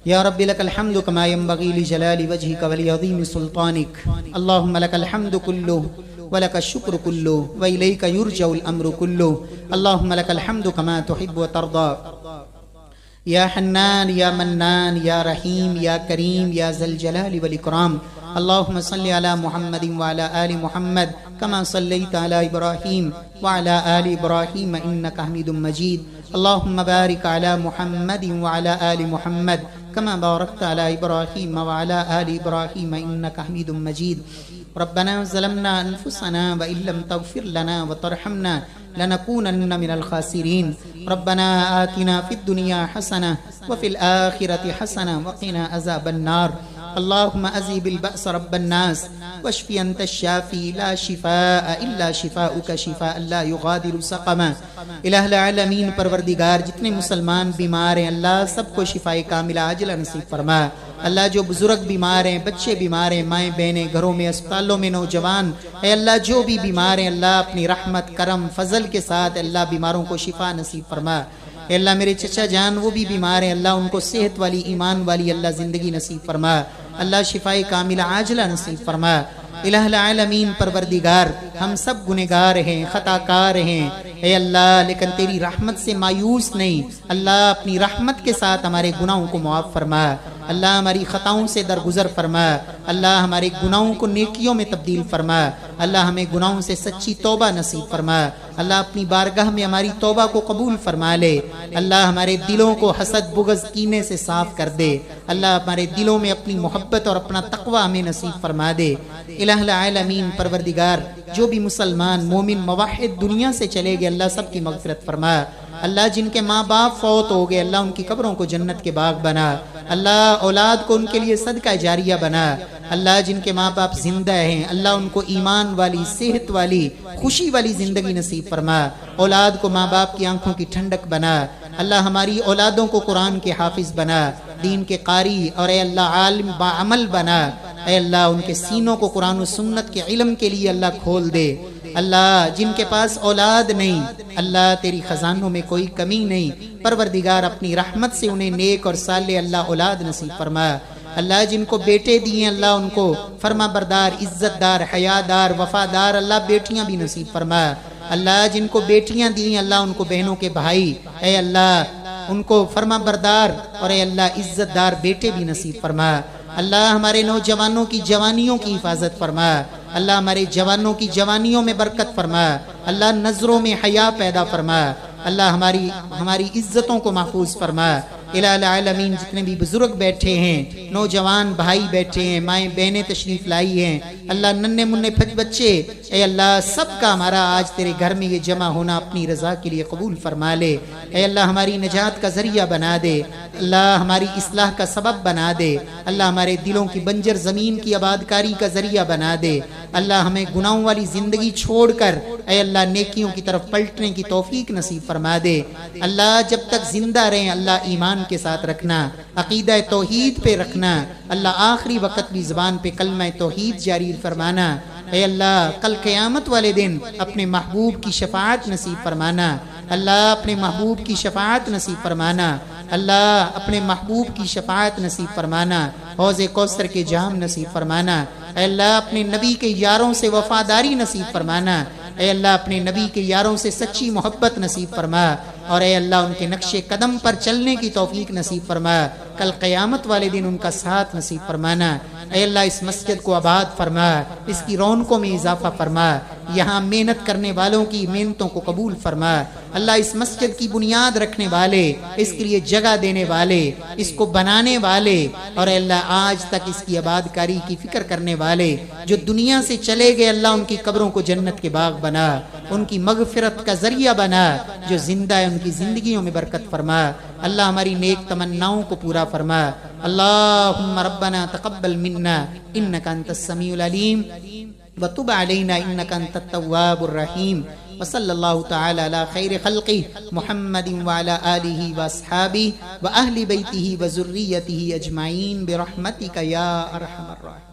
یا رب لک الحمد کما ینبغی لجلال وجهک ولعظیم سلطانک. اللهم لک الحمد کلہ ولک الشکر کلہ والیک یرجع الامر کلہ. اللهم لک الحمد کما تحب وترضى. یا حنان یا منان یا رحیم یا کریم یا ذی الجلال والاکرام. اللهم صل علی محمد وعلى آل محمد كما صليت على إبراهيم وعلى آل إبراهيم إنك حميد مجيد. اللهم بارك على محمد وعلى آل محمد كما باركت على إبراهيم وعلى آل إبراهيم إنك حميد مجيد. ربنا ظلمنا أنفسنا وإن لم تغفر لنا وترحمنا لنكونن من الخاسرين. ربنا آتنا في الدنيا حسنة وفي الآخرة حسنة وقنا عذاب النار. اللهم أذهب البأس رب الناس واشف أنت الشافي لا شفاء إلا شفاؤك شفاء لا يغادر سقما. الہ العالمین پروردگار جتنے مسلمان بیمار ہیں اللہ سب کو شفائے کاملہ عاجلہ نصیب فرما. اللہ جو بزرگ بیمار ہیں, بچے بیمار ہیں, مائیں بہنیں گھروں میں, اسپتالوں میں, نوجوان, اے اللہ جو بھی بیمار ہیں اللہ اپنی رحمت کرم فضل کے ساتھ اللہ بیماروں کو شفا نصیب فرما. اے اللہ میرے چچا جان وہ بھی بیمار ہیں اللہ ان کو صحت والی ایمان والی اللہ زندگی نصیب فرما. اللہ شفائے کاملہ عاجلہ نصیب فرما. الہ العالمین پروردگار ہم سب گنہگار ہیں, خطا کار ہیں اے اللہ, لیکن تیری رحمت سے مایوس نہیں. اللہ اپنی رحمت کے ساتھ ہمارے گناہوں کو معاف فرما. اللہ ہماری خطاؤں سے درگزر فرما. اللہ ہمارے گناہوں کو نیکیوں میں تبدیل فرما. اللہ ہمیں گناہوں سے سچی توبہ نصیب فرما. اللہ اپنی بارگاہ میں ہماری توبہ کو قبول فرما لے. اللہ ہمارے دلوں کو حسد بغض کینے سے صاف کر دے. اللہ ہمارے دلوں میں اپنی محبت اور اپنا تقوی ہمیں نصیب فرما دے. الہ العالمین پروردگار جو بھی مسلمان مومن موحد دنیا سے چلے گئے اللہ سب کی مغفرت فرما. اللہ جن کے ماں باپ فوت ہو گئے اللہ ان کی قبروں کو جنت کے باغ بنا. اللہ اولاد کو ان کے لیے صدقہ جاریہ بنا. اللہ جن کے ماں باپ زندہ ہیں اللہ ان کو ایمان والی, صحت والی, خوشی والی زندگی نصیب فرما. اولاد کو ماں باپ کی آنکھوں کی ٹھنڈک بنا. اللہ ہماری اولادوں کو قرآن کے حافظ بنا, دین کے قاری اور اے اللہ عالم باعمل بنا. اے اللہ ان کے سینوں کو قرآن و سنت کے علم کے لیے اللہ کھول دے. اللہ جن کے پاس اولاد نہیں اللہ تیری خزانوں میں کوئی کمی نہیں, پروردگار اپنی رحمت سے انہیں نیک اور صالح اللہ اولاد نصیب فرما. اللہ جن کو بیٹے دیے اللہ ان کو فرما بردار, عزت دار, حیادار, وفادار اللہ بیٹیاں بھی نصیب فرما. اللہ جن کو بیٹیاں دی اللہ ان کو بہنوں کے بھائی اے اللہ ان کو فرما بردار اور اے اللہ عزت دار بیٹے بھی نصیب فرما. اللہ ہمارے نوجوانوں کی جوانیوں کی حفاظت فرما. اللہ ہمارے جوانوں کی جوانیوں میں برکت فرما. اللہ نظروں میں حیا پیدا فرما. اللہ ہماری عزتوں کو محفوظ فرما. الہ العالمین جتنے بھی بزرگ بیٹھے ہیں، نوجوان بھائی بیٹھے ہیں، مائیں بہنیں تشریف لائی ہیں، اللہ ننھے منھے بچے، اے اللہ سب کا ہمارا آج تیرے گھر میں یہ جمع ہونا اپنی رضا کے لیے قبول فرما لے۔ اے اللہ ہماری نجات کا ذریعہ بنا دے، اللہ ہماری اصلاح کا سبب بنا دے، اللہ ہمارے دلوں کی بنجر زمین کی آبادکاری کا ذریعہ بنا دے، اللہ ہمیں گناہوں والی زندگی چھوڑ کر اے اللہ نیکیوں کی طرف پلٹنے کی توفیق نصیب فرما دے۔ اللہ جب تک زندہ رہیں اللہ ایمان کے ساتھ رکھنا، عقیدہ توحید پہ رکھنا، اللہ آخری وقت بھی زبان پہ کلمہ توحید جاری فرمانا۔ اے اللہ کل قیامت والے دن اپنے محبوب کی شفاعت نصیب فرمانا، اللہ اپنے محبوب کی شفاعت نصیب فرمانا، اللہ اپنے محبوب کی شفاعت نصیب فرمانا، حوض کوثر کے جام نصیب فرمانا، اے اللہ اپنے نبی کے یاروں سے وفاداری نصیب فرمانا، اے اللہ اپنے نبی کے یاروں سے سچی محبت نصیب فرما، اور اے اللہ ان کے نقش قدم پر چلنے کی توفیق نصیب فرما، کل قیامت والے دن ان کا ساتھ نصیب فرمانا۔ اے اللہ اس مسجد کو آباد فرما، اس کی رونقوں میں اضافہ فرما، یہاں محنت کرنے والوں کی محنتوں کو قبول فرما، اللہ اس مسجد کی بنیاد رکھنے والے، اس کے لیے جگہ دینے والے، اس کو بنانے والے، اور اے اللہ آج تک اس کی آبادکاری کی فکر کرنے والے جو دنیا سے چلے گئے، اللہ ان کی قبروں کو جنت کے باغ بنا، ان کی مغفرت کا ذریعہ بنا، جو زندہ ہے ان کی زندگیوں میں برکت فرما، اللہ ہماری نیک تمناؤں کو پورا فرما۔ اللہم ربنا تقبل منا انکا انت السمیع العلیم وتب علینا انکا انت التواب الرحیم، وصلی اللہ تعالی علی خیر خلقہ محمد وعلی آلہ واصحابہ واہل بیتہ وذریتہ اجمعین برحمتک یا ارحم الراحمین۔